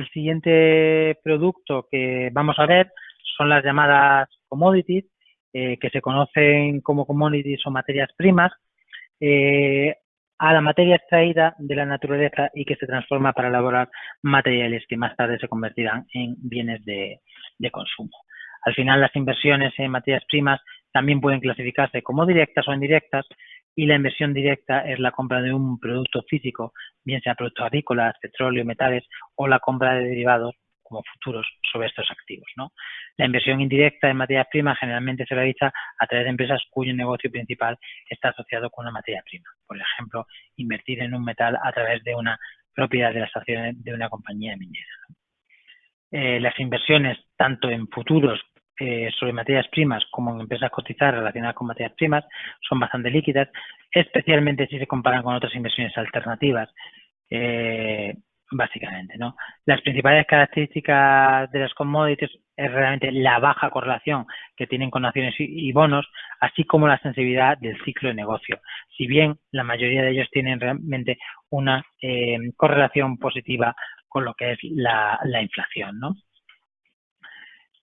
producto que vamos a ver son las llamadas commodities, que se conocen como commodities o materias primas, a la materia extraída de la naturaleza y que se transforma para elaborar materiales que más tarde se convertirán en bienes de consumo. Al final, las inversiones en materias primas también pueden clasificarse como directas o indirectas, y la inversión directa es la compra de un producto físico, bien sea productos agrícolas, petróleo, metales, o la compra de derivados como futuros sobre estos activos, ¿no? La inversión indirecta en materias primas generalmente se realiza a través de empresas cuyo negocio principal está asociado con una materia prima. Por ejemplo, invertir en un metal a través de una propiedad de las acciones de una compañía minera, ¿no? Las inversiones tanto en futuros sobre materias primas como en empresas cotizadas relacionadas con materias primas son bastante líquidas, especialmente si se comparan con otras inversiones alternativas, básicamente, ¿no? Las principales características de las commodities es realmente la baja correlación que tienen con acciones y bonos, así como la sensibilidad del ciclo de negocio. Si bien la mayoría de ellos tienen realmente una correlación positiva con lo que es la inflación, ¿no?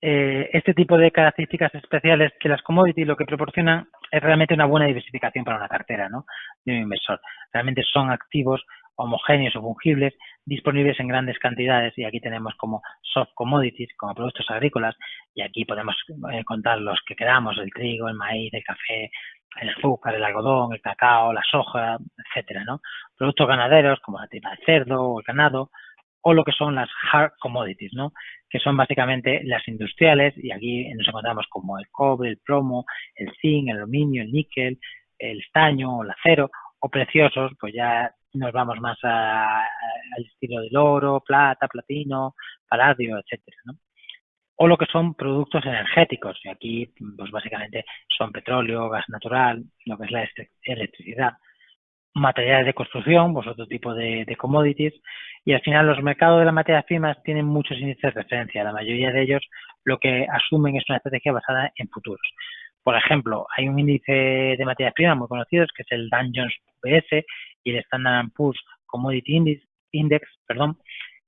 Este tipo de características especiales que las commodities lo que proporcionan es realmente una buena diversificación para una cartera, ¿no?, de un inversor. Realmente son activos homogéneos o fungibles disponibles en grandes cantidades, y aquí tenemos como soft commodities, como productos agrícolas, y aquí podemos contar los que queramos: el trigo, el maíz, el café, el azúcar, el algodón, el cacao, la soja, etcétera, ¿no? Productos ganaderos como la tripa de cerdo o el ganado, o lo que son las hard commodities, ¿no?, que son básicamente las industriales, y aquí nos encontramos como el cobre, el plomo, el zinc, el aluminio, el níquel, el estaño o el acero, o preciosos, pues ya nos vamos más al estilo del oro, plata, platino, paladio, etcétera, ¿no? O lo que son productos energéticos, y aquí pues básicamente son petróleo, gas natural, lo que es la electricidad, materiales de construcción, pues otro tipo de commodities, y al final los mercados de las materias primas tienen muchos índices de referencia. La mayoría de ellos lo que asumen es una estrategia basada en futuros. Por ejemplo, hay un índice de materias primas muy conocido, que es el Dow Jones PS y el Standard & Poor's Commodity Index,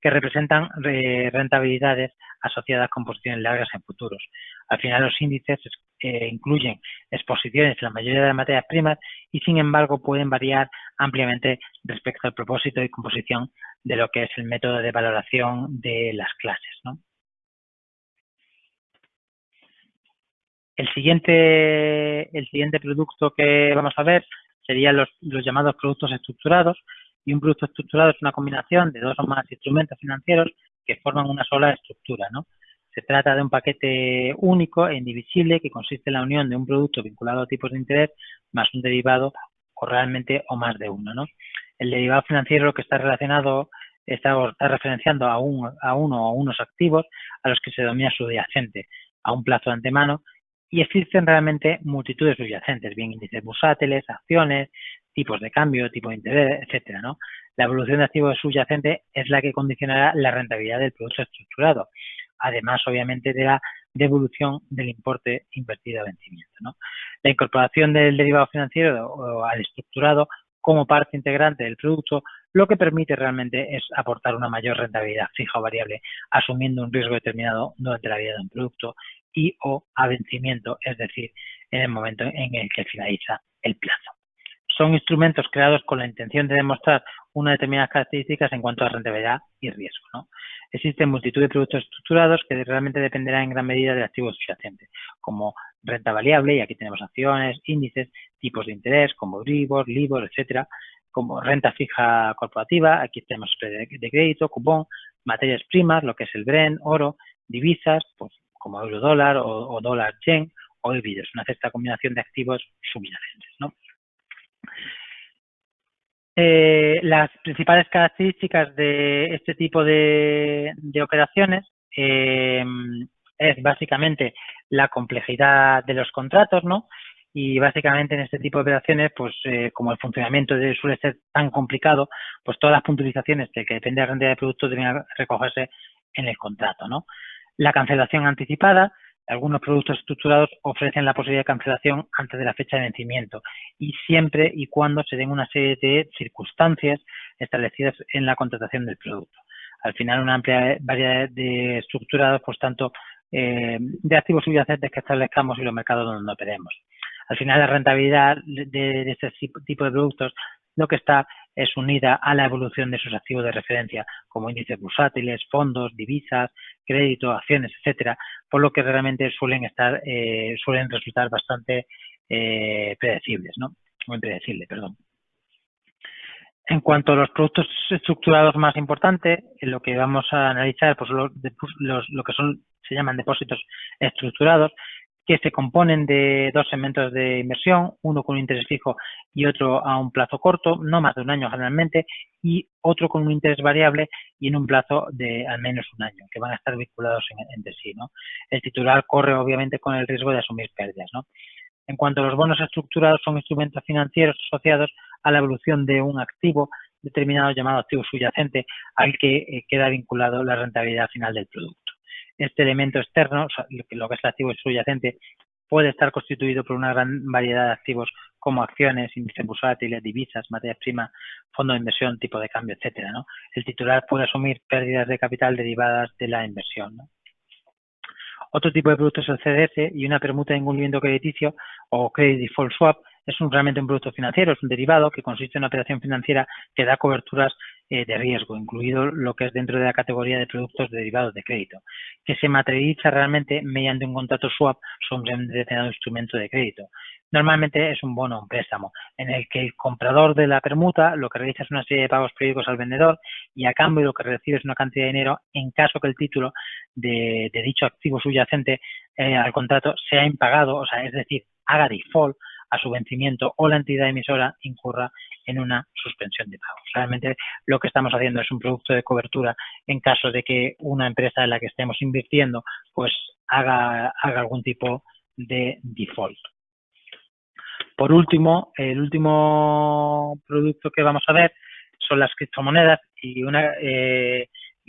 que representan rentabilidades asociadas con posiciones largas en futuros. Al final los índices incluyen exposiciones en la mayoría de las materias primas y, sin embargo, pueden variar ampliamente respecto al propósito y composición de lo que es el método de valoración de las clases, ¿no? El siguiente producto que vamos a ver serían los llamados productos estructurados, y un producto estructurado es una combinación de dos o más instrumentos financieros que forman una sola estructura, ¿no? Se trata de un paquete único e indivisible que consiste en la unión de un producto vinculado a tipos de interés más un derivado, o realmente o más de uno, ¿no? El derivado financiero lo que está referenciando a uno o unos activos a los que se denomina subyacente a un plazo de antemano, y existen realmente multitud de subyacentes, bien índices bursátiles, acciones, tipos de cambio, tipo de interés, etcétera, ¿no? La evolución de activos subyacentes es la que condicionará la rentabilidad del producto estructurado, además, obviamente, de la devolución del importe invertido a vencimiento, ¿no? La incorporación del derivado financiero al estructurado como parte integrante del producto lo que permite realmente es aportar una mayor rentabilidad fija o variable, asumiendo un riesgo determinado durante la vida de un producto y o a vencimiento, es decir, en el momento en el que finaliza el plazo. Son instrumentos creados con la intención de demostrar unas determinadas características en cuanto a rentabilidad y riesgo, ¿no? Existen multitud de productos estructurados que realmente dependerán en gran medida del activo subyacente, como renta variable, y aquí tenemos acciones, índices, tipos de interés como Euribor, Libor, etcétera, como renta fija corporativa, aquí tenemos spread de crédito, cupón, materias primas, lo que es el Brent, oro, divisas, pues como euro dólar o dólar yen, o híbridos, una cierta combinación de activos subyacentes, ¿no? Las principales características de este tipo de operaciones es básicamente la complejidad de los contratos, ¿no? Y básicamente en este tipo de operaciones, pues como el funcionamiento suele ser tan complicado, pues todas las puntualizaciones de que depende de la rentabilidad del producto deben recogerse en el contrato, ¿no? La cancelación anticipada. Algunos productos estructurados ofrecen la posibilidad de cancelación antes de la fecha de vencimiento, y siempre y cuando se den una serie de circunstancias establecidas en la contratación del producto. Al final, una amplia variedad de estructurados, pues tanto de activos subyacentes que establezcamos y los mercados donde operemos. Al final, la rentabilidad de este tipo de productos lo que está es unida a la evolución de sus activos de referencia, como índices bursátiles, fondos, divisas, crédito, acciones, etcétera, por lo que realmente suelen resultar bastante predecibles, ¿no? Muy predecible, perdón. En cuanto a los productos estructurados más importantes, en lo que vamos a analizar, pues lo que se llaman depósitos estructurados, que se componen de dos segmentos de inversión, uno con un interés fijo y otro a un plazo corto, no más de un año generalmente, y otro con un interés variable y en un plazo de al menos un año, que van a estar vinculados entre sí, ¿no? El titular corre obviamente con el riesgo de asumir pérdidas, ¿no? En cuanto a los bonos estructurados, son instrumentos financieros asociados a la evolución de un activo determinado llamado activo subyacente al que queda vinculado la rentabilidad final del producto. Este elemento externo, o sea, lo que es el activo subyacente, puede estar constituido por una gran variedad de activos como acciones, índices bursátiles, divisas, materias primas, fondo de inversión, tipo de cambio, etcétera, ¿no? El titular puede asumir pérdidas de capital derivadas de la inversión, ¿no? Otro tipo de producto es el CDS y una permuta de incumplimiento crediticio o Credit Default Swap es realmente un producto financiero, es un derivado que consiste en una operación financiera que da coberturas de riesgo, incluido lo que es dentro de la categoría de productos derivados de crédito, que se materializa realmente mediante un contrato swap sobre un determinado instrumento de crédito. Normalmente es un bono o un préstamo en el que el comprador de la permuta lo que realiza es una serie de pagos periódicos al vendedor y a cambio lo que recibe es una cantidad de dinero en caso que el título de dicho activo subyacente al contrato sea impagado, o sea, es decir, haga default a su vencimiento o la entidad emisora incurra en una suspensión de pagos. Realmente lo que estamos haciendo es un producto de cobertura en caso de que una empresa en la que estemos invirtiendo pues haga algún tipo de default. Por último, el último producto que vamos a ver son las criptomonedas y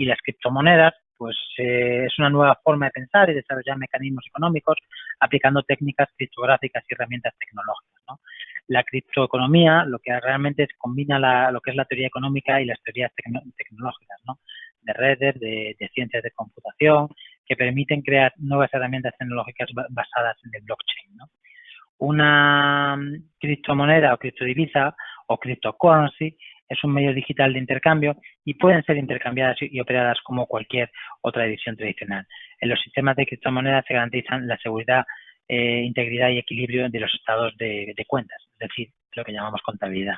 las criptomonedas pues es una nueva forma de pensar y desarrollar mecanismos económicos aplicando técnicas criptográficas y herramientas tecnológicas, ¿no? La criptoeconomía lo que realmente combina lo que es la teoría económica y las teorías tecnológicas, ¿no? De redes, de ciencias de computación, que permiten crear nuevas herramientas tecnológicas basadas en el blockchain, ¿no? Una criptomoneda o criptodivisa o cryptocurrency es un medio digital de intercambio y pueden ser intercambiadas y operadas como cualquier otra división tradicional. En los sistemas de criptomonedas se garantizan la seguridad, integridad y equilibrio de los estados de cuentas, es decir, lo que llamamos contabilidad.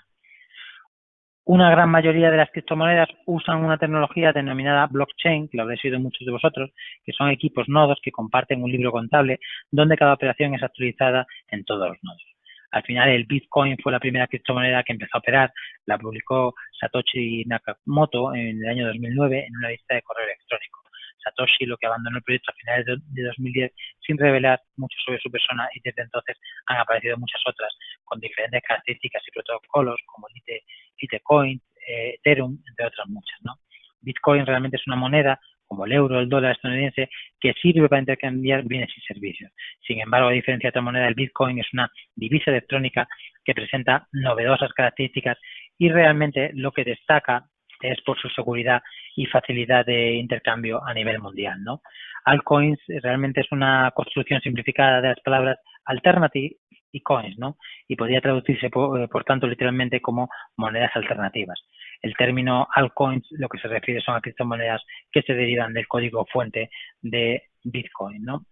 Una gran mayoría de las criptomonedas usan una tecnología denominada blockchain, que lo habréis oído muchos de vosotros, que son equipos nodos que comparten un libro contable donde cada operación es actualizada en todos los nodos. Al final, el Bitcoin fue la primera criptomoneda que empezó a operar, la publicó Satoshi Nakamoto en el año 2009 en una lista de correo electrónico. Satoshi lo que abandonó el proyecto a finales de 2010 sin revelar mucho sobre su persona y desde entonces han aparecido muchas otras con diferentes características y protocolos como Litecoin, Ethereum, entre otras muchas, ¿no? Bitcoin realmente es una moneda como el euro, el dólar estadounidense, que sirve para intercambiar bienes y servicios. Sin embargo, a diferencia de otra moneda, el Bitcoin es una divisa electrónica que presenta novedosas características y realmente lo que destaca es por su seguridad y facilidad de intercambio a nivel mundial, ¿no? Altcoins realmente es una construcción simplificada de las palabras alternative y coins, ¿no? Y podría traducirse, por tanto, literalmente como monedas alternativas. El término altcoins lo que se refiere son a criptomonedas que se derivan del código fuente de Bitcoin, ¿no?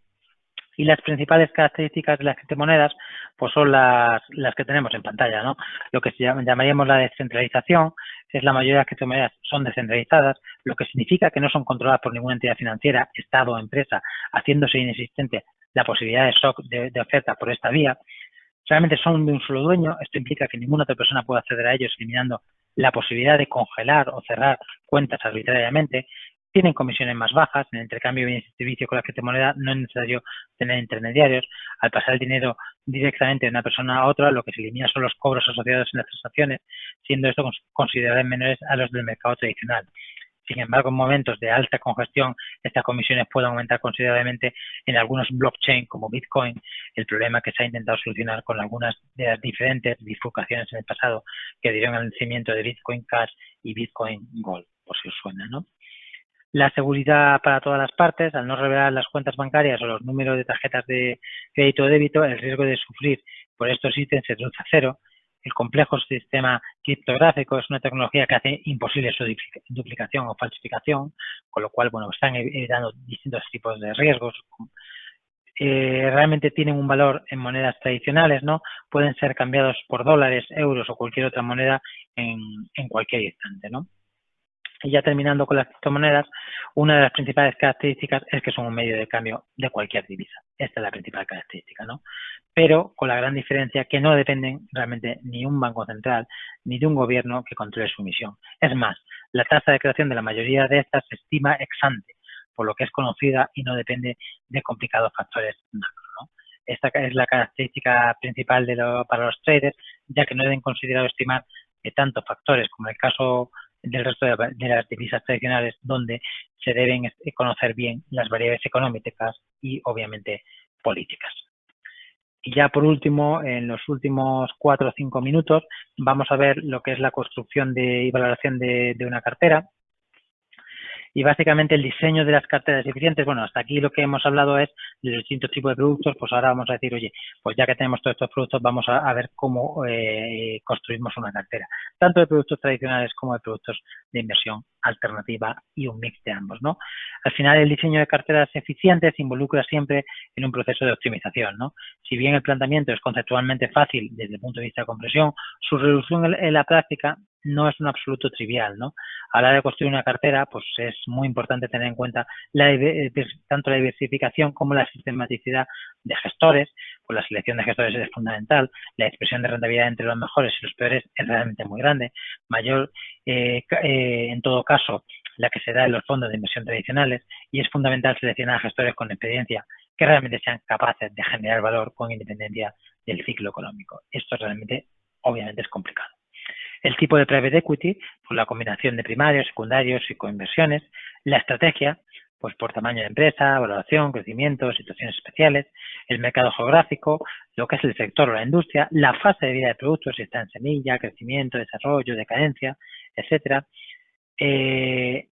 Y las principales características de las criptomonedas pues son las que tenemos en pantalla, ¿no? Lo que llamaríamos la descentralización, es la mayoría de las criptomonedas son descentralizadas, lo que significa que no son controladas por ninguna entidad financiera, Estado o empresa, haciéndose inexistente la posibilidad de shock de oferta por esta vía. Realmente son de un solo dueño, esto implica que ninguna otra persona puede acceder a ellos, eliminando la posibilidad de congelar o cerrar cuentas arbitrariamente. Tienen comisiones más bajas, en el intercambio de bienes y servicios con la criptomoneda no es necesario tener intermediarios. Al pasar el dinero directamente de una persona a otra, lo que se elimina son los cobros asociados en las transacciones, siendo estos considerables menores a los del mercado tradicional. Sin embargo, en momentos de alta congestión, estas comisiones pueden aumentar considerablemente en algunos blockchain como Bitcoin, el problema que se ha intentado solucionar con algunas de las diferentes bifurcaciones en el pasado que dieron al nacimiento de Bitcoin Cash y Bitcoin Gold, por si os suena, ¿no? La seguridad para todas las partes, al no revelar las cuentas bancarias o los números de tarjetas de crédito o débito, el riesgo de sufrir por estos ítems se reduce a cero. El complejo sistema criptográfico es una tecnología que hace imposible su duplicación o falsificación, con lo cual, bueno, están evitando distintos tipos de riesgos. realmente tienen un valor en monedas tradicionales, ¿no? Pueden ser cambiados por dólares, euros o cualquier otra moneda en cualquier instante, ¿no? Y ya terminando con las criptomonedas, una de las principales características es que son un medio de cambio de cualquier divisa. Esta es la principal característica, ¿no? Pero con la gran diferencia que no dependen realmente ni de un banco central ni de un gobierno que controle su emisión. Es más, la tasa de creación de la mayoría de estas se estima ex ante, por lo que es conocida y no depende de complicados factores macro, ¿no? Esta es la característica principal para los traders, ya que no deben considerar o estimar tantos factores como el caso del resto de las divisas tradicionales, donde se deben conocer bien las variables económicas y obviamente políticas. Y ya por último, en los últimos 4 o 5 minutos, vamos a ver lo que es la construcción y valoración de una cartera. Y básicamente el diseño de las carteras eficientes, bueno, hasta aquí lo que hemos hablado es de los distintos tipos de productos, pues ahora vamos a decir, oye, pues ya que tenemos todos estos productos, vamos a ver cómo construimos una cartera, tanto de productos tradicionales como de productos de inversión alternativa y un mix de ambos, ¿no? Al final, el diseño de carteras eficientes se involucra siempre en un proceso de optimización, ¿no? Si bien el planteamiento es conceptualmente fácil desde el punto de vista de compresión, su reducción en la práctica no es un absoluto trivial, ¿no? A la hora de construir una cartera, pues es muy importante tener en cuenta tanto la diversificación como la sistematicidad de gestores, pues la selección de gestores es fundamental, la expresión de rentabilidad entre los mejores y los peores es realmente muy grande, mayor en todo caso la que se da en los fondos de inversión tradicionales, y es fundamental seleccionar gestores con experiencia que realmente sean capaces de generar valor con independencia del ciclo económico. Esto realmente, obviamente, es complicado. El tipo de private equity, pues la combinación de primarios, secundarios y coinversiones. La estrategia, pues por tamaño de empresa, valoración, crecimiento, situaciones especiales. El mercado geográfico, lo que es el sector o la industria. La fase de vida de productos, si está en semilla, crecimiento, desarrollo, decadencia, etcétera.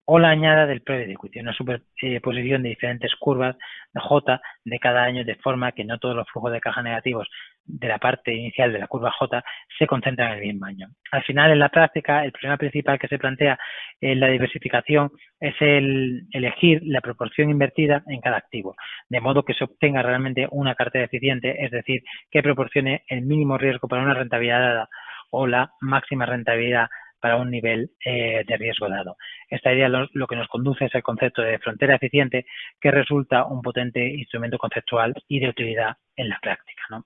O la añada del private equity, una superposición de diferentes curvas de J de cada año, de forma que no todos los flujos de caja negativos de la parte inicial de la curva J se concentran en el mismo año. Al final, en la práctica, el problema principal que se plantea en la diversificación es el elegir la proporción invertida en cada activo, de modo que se obtenga realmente una cartera eficiente, es decir, que proporcione el mínimo riesgo para una rentabilidad dada o la máxima rentabilidad para un nivel de riesgo dado. Esta idea lo que nos conduce es el concepto de frontera eficiente, que resulta un potente instrumento conceptual y de utilidad en la práctica, ¿no?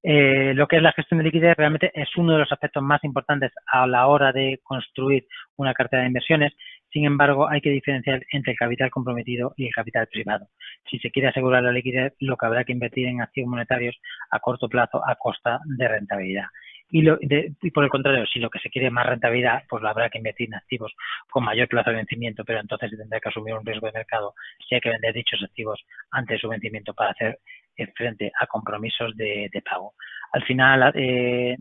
Lo que es la gestión de liquidez realmente es uno de los aspectos más importantes a la hora de construir una cartera de inversiones. Sin embargo, hay que diferenciar entre el capital comprometido y el capital privado. Si se quiere asegurar la liquidez, lo que habrá que invertir en activos monetarios a corto plazo a costa de rentabilidad. Y por el contrario, si lo que se quiere es más rentabilidad, pues lo habrá que invertir en activos con mayor plazo de vencimiento, pero entonces se tendrá que asumir un riesgo de mercado si hay que vender dichos activos antes de su vencimiento para hacer frente a compromisos de pago. Al final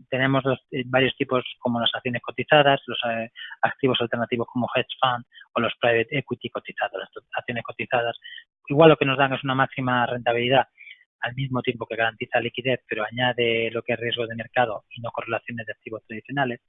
tenemos varios tipos como las acciones cotizadas, los activos alternativos como hedge fund o los private equity cotizados. Las acciones cotizadas igual lo que nos dan es una máxima rentabilidad al mismo tiempo que garantiza liquidez, pero añade lo que es riesgo de mercado y no correlaciones de activos tradicionales.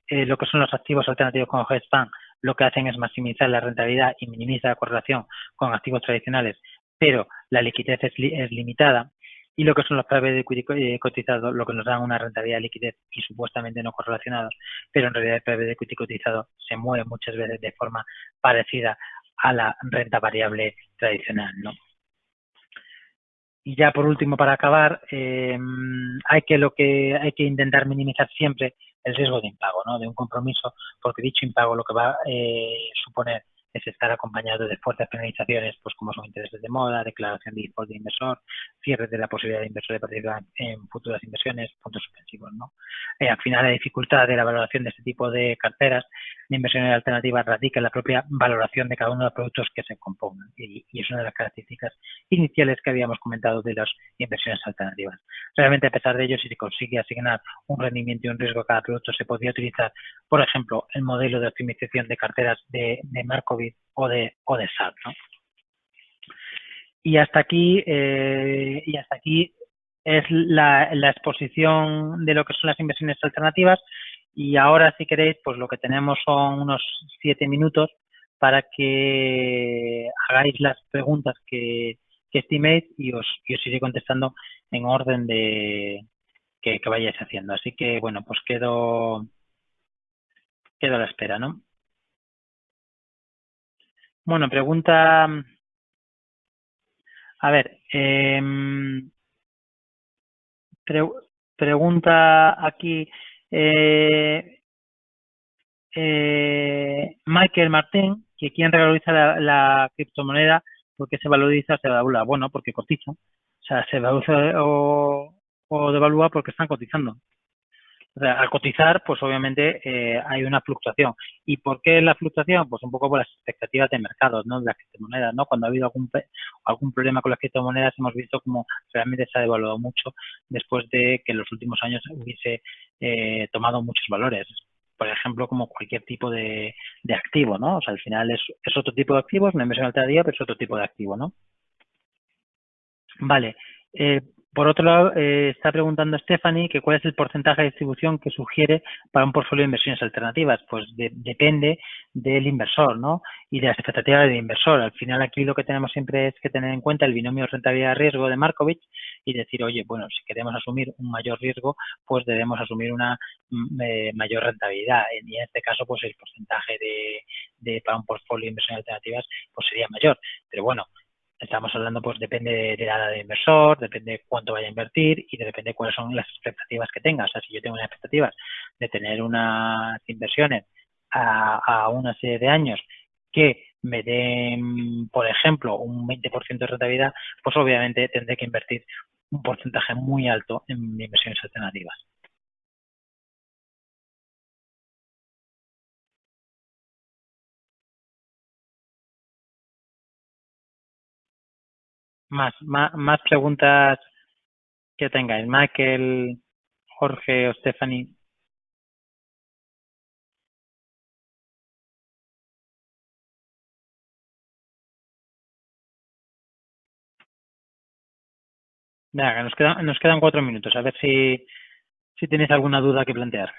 Lo que son los activos alternativos como hedge fund, lo que hacen es maximizar la rentabilidad y minimizar la correlación con activos tradicionales, pero la liquidez es limitada. Y lo que son los private equity cotizados, lo que nos dan una rentabilidad de liquidez y supuestamente no correlacionados, pero en realidad el private equity cotizado se mueve muchas veces de forma parecida a la renta variable tradicional, ¿no? Y ya por último, para acabar, hay que intentar minimizar siempre el riesgo de impago, ¿no? De un compromiso, porque dicho impago lo que va a suponer es estar acompañado de fuertes penalizaciones, pues como son intereses de moda, declaración de default de inversor, cierre de la posibilidad de inversor de participar en futuras inversiones, puntos suspensivos, ¿no? Al final, la dificultad de la valoración de este tipo de carteras de inversiones alternativas radica en la propia valoración de cada uno de los productos que se compongan, y es una de las características iniciales que habíamos comentado de las inversiones alternativas. Realmente, a pesar de ello, si se consigue asignar un rendimiento y un riesgo a cada producto, se podría utilizar, por ejemplo, el modelo de optimización de carteras de Markowitz o de SAT, ¿no? Y hasta aquí es la exposición de lo que son las inversiones alternativas. Y ahora, si queréis, pues lo que tenemos son unos 7 minutos para que hagáis las preguntas que estiméis y os iré contestando en orden de que vayáis haciendo. Así que, bueno, pues quedo a la espera, ¿no? Bueno, pregunta, a ver, pre- pregunta aquí eh, Michael Martín, que quién regulariza la criptomoneda, porque se valoriza, se devalúa. Bueno, porque cotiza. O sea, se valoriza o devalúa porque están cotizando. O sea, al cotizar, pues obviamente hay una fluctuación. ¿Y por qué la fluctuación? Pues un poco por las expectativas de mercados, ¿no? De las criptomonedas, ¿no? Cuando ha habido algún problema con las criptomonedas, hemos visto como realmente se ha devaluado mucho después de que en los últimos años hubiese tomado muchos valores. Por ejemplo, como cualquier tipo de activo, ¿no? O sea, al final es otro tipo de activo, es una inversión alternativa, pero es otro tipo de activo, ¿no? Vale. Eh, por otro lado, está preguntando Stephanie que cuál es el porcentaje de distribución que sugiere para un portfolio de inversiones alternativas. Pues depende del inversor, ¿no? Y de las expectativas del inversor. Al final aquí lo que tenemos siempre es que tener en cuenta el binomio rentabilidad-riesgo de Markovich y decir, oye, bueno, si queremos asumir un mayor riesgo, pues debemos asumir una mayor rentabilidad. Y en este caso, pues el porcentaje para un portfolio de inversiones alternativas pues sería mayor. Pero bueno, estamos hablando, pues depende de la edad del inversor, depende de cuánto vaya a invertir y depende de cuáles son las expectativas que tenga. O sea, si yo tengo unas expectativas de tener unas inversiones a una serie de años que me den, por ejemplo, un 20% de rentabilidad, pues obviamente tendré que invertir un porcentaje muy alto en inversiones alternativas. Más preguntas que tengáis, Michael, Jorge o Stephanie. Venga, nos quedan 4 minutos. A ver si tenéis alguna duda que plantear.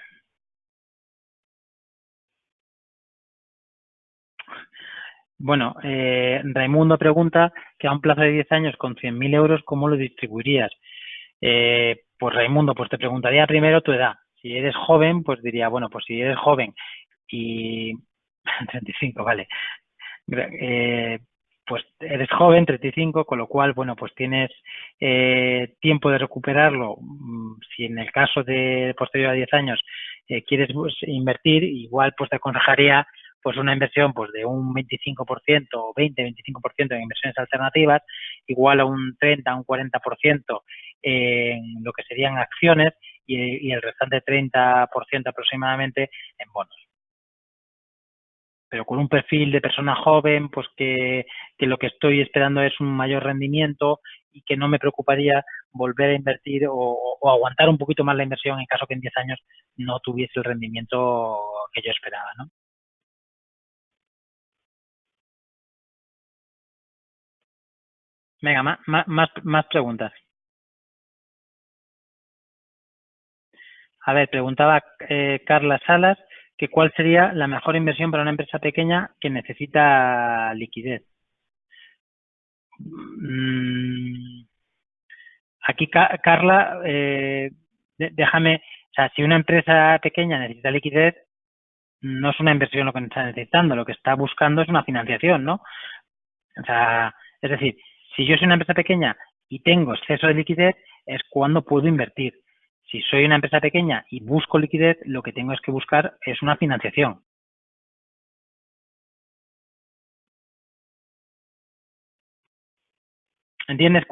Bueno, Raimundo pregunta que a un plazo de 10 años con 100.000 euros, ¿cómo lo distribuirías? Pues Raimundo, pues te preguntaría primero tu edad. Si eres joven, pues diría, bueno, pues si eres joven y 35, vale. Eh, pues eres joven, 35, con lo cual, bueno, pues tienes tiempo de recuperarlo. Si en el caso de posterior a 10 años quieres pues, invertir, igual pues te aconsejaría pues una inversión pues de un 25% o 20-25% en inversiones alternativas, igual a un 30, un 40% en lo que serían acciones y el restante 30% aproximadamente en bonos, pero con un perfil de persona joven, pues que lo que estoy esperando es un mayor rendimiento y que no me preocuparía volver a invertir o aguantar un poquito más la inversión en caso que en 10 años no tuviese el rendimiento que yo esperaba, ¿no? Venga, más preguntas. A ver, preguntaba Carla Salas que cuál sería la mejor inversión para una empresa pequeña que necesita liquidez. Mm, Aquí, Carla, déjame, o sea, si una empresa pequeña necesita liquidez, no es una inversión lo que está necesitando, lo que está buscando es una financiación, ¿no? O sea, es decir, si yo soy una empresa pequeña y tengo exceso de liquidez, es cuando puedo invertir. Si soy una empresa pequeña y busco liquidez, lo que tengo es que buscar es una financiación. ¿Entiendes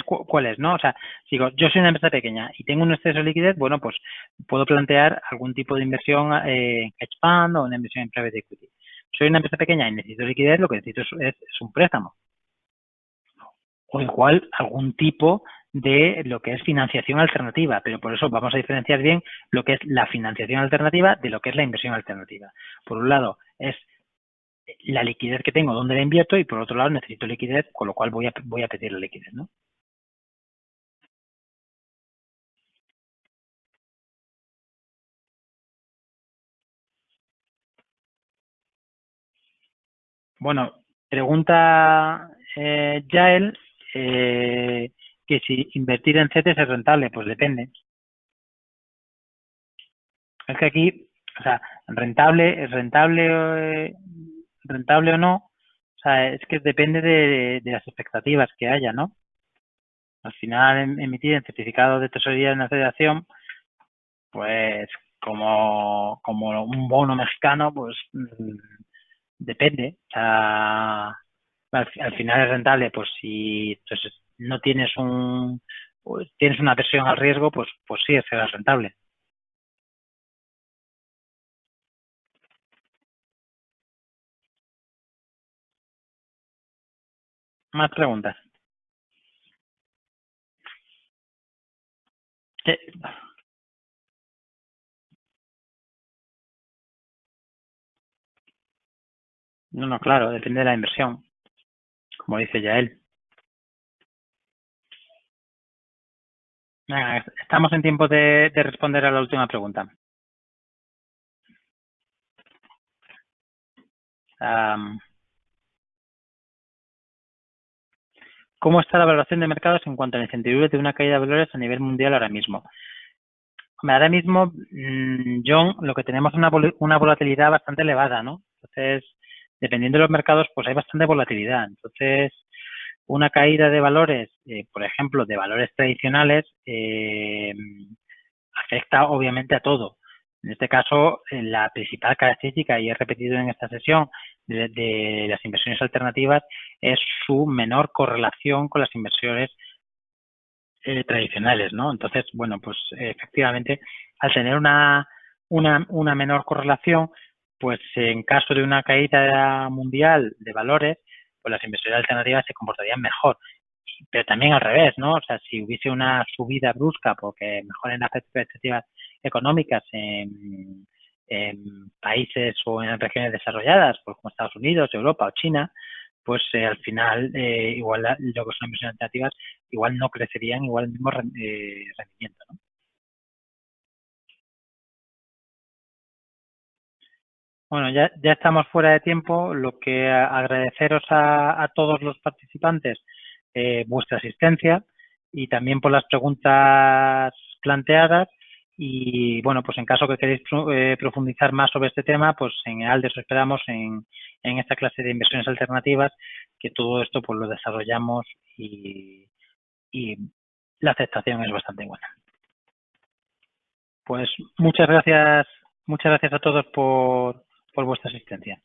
cuál es, no? O sea, si digo, yo soy una empresa pequeña y tengo un exceso de liquidez, bueno, pues puedo plantear algún tipo de inversión en hedge fund o una inversión en private equity. Soy una empresa pequeña y necesito liquidez, lo que necesito es un préstamo o igual algún tipo de lo que es financiación alternativa, pero por eso vamos a diferenciar bien lo que es la financiación alternativa de lo que es la inversión alternativa. Por un lado, es la liquidez que tengo, dónde la invierto, y por otro lado necesito liquidez, con lo cual voy a pedir la liquidez, ¿no? Bueno, pregunta Yael que si invertir en CETES es rentable. Pues depende. Es que aquí, o sea, rentable o no, o sea, es que depende de las expectativas que haya, ¿no? Al final, emitir en certificado de tesorería de una federación, pues como un bono mexicano, pues depende. O sea, al final es rentable, pues si entonces no tienes pues, tienes una aversión al riesgo, pues sí, será rentable. Más preguntas. Sí. No, no, claro, depende de la inversión, como dice ya él. Venga, estamos en tiempo de responder a la última pregunta. Am, ¿Cómo está la valoración de mercados en cuanto a la incertidumbre de una caída de valores a nivel mundial ahora mismo? Hombre, ahora mismo, John, lo que tenemos es una volatilidad bastante elevada, ¿no? Entonces, dependiendo de los mercados, pues hay bastante volatilidad. Entonces, una caída de valores, por ejemplo, de valores tradicionales, afecta obviamente a todo. En este caso, la principal característica, y he repetido en esta sesión, de las inversiones alternativas es su menor correlación con las inversiones tradicionales, ¿no? Entonces, bueno, pues efectivamente, al tener una menor correlación, pues en caso de una caída mundial de valores, pues las inversiones alternativas se comportarían mejor. Pero también al revés, ¿no? O sea, si hubiese una subida brusca porque mejoren las perspectivas económicas en países o en regiones desarrolladas, pues como Estados Unidos, Europa o China, pues al final, igual lo que son inversiones alternativas, igual no crecerían igual el mismo rendimiento, ¿no? Bueno, ya estamos fuera de tiempo, lo que agradeceros a todos los participantes vuestra asistencia y también por las preguntas planteadas y bueno, pues en caso que queréis profundizar más sobre este tema, pues en EALDE os esperamos en esta clase de inversiones alternativas, que todo esto pues lo desarrollamos y la aceptación es bastante buena. Pues muchas gracias a todos por vuestra asistencia.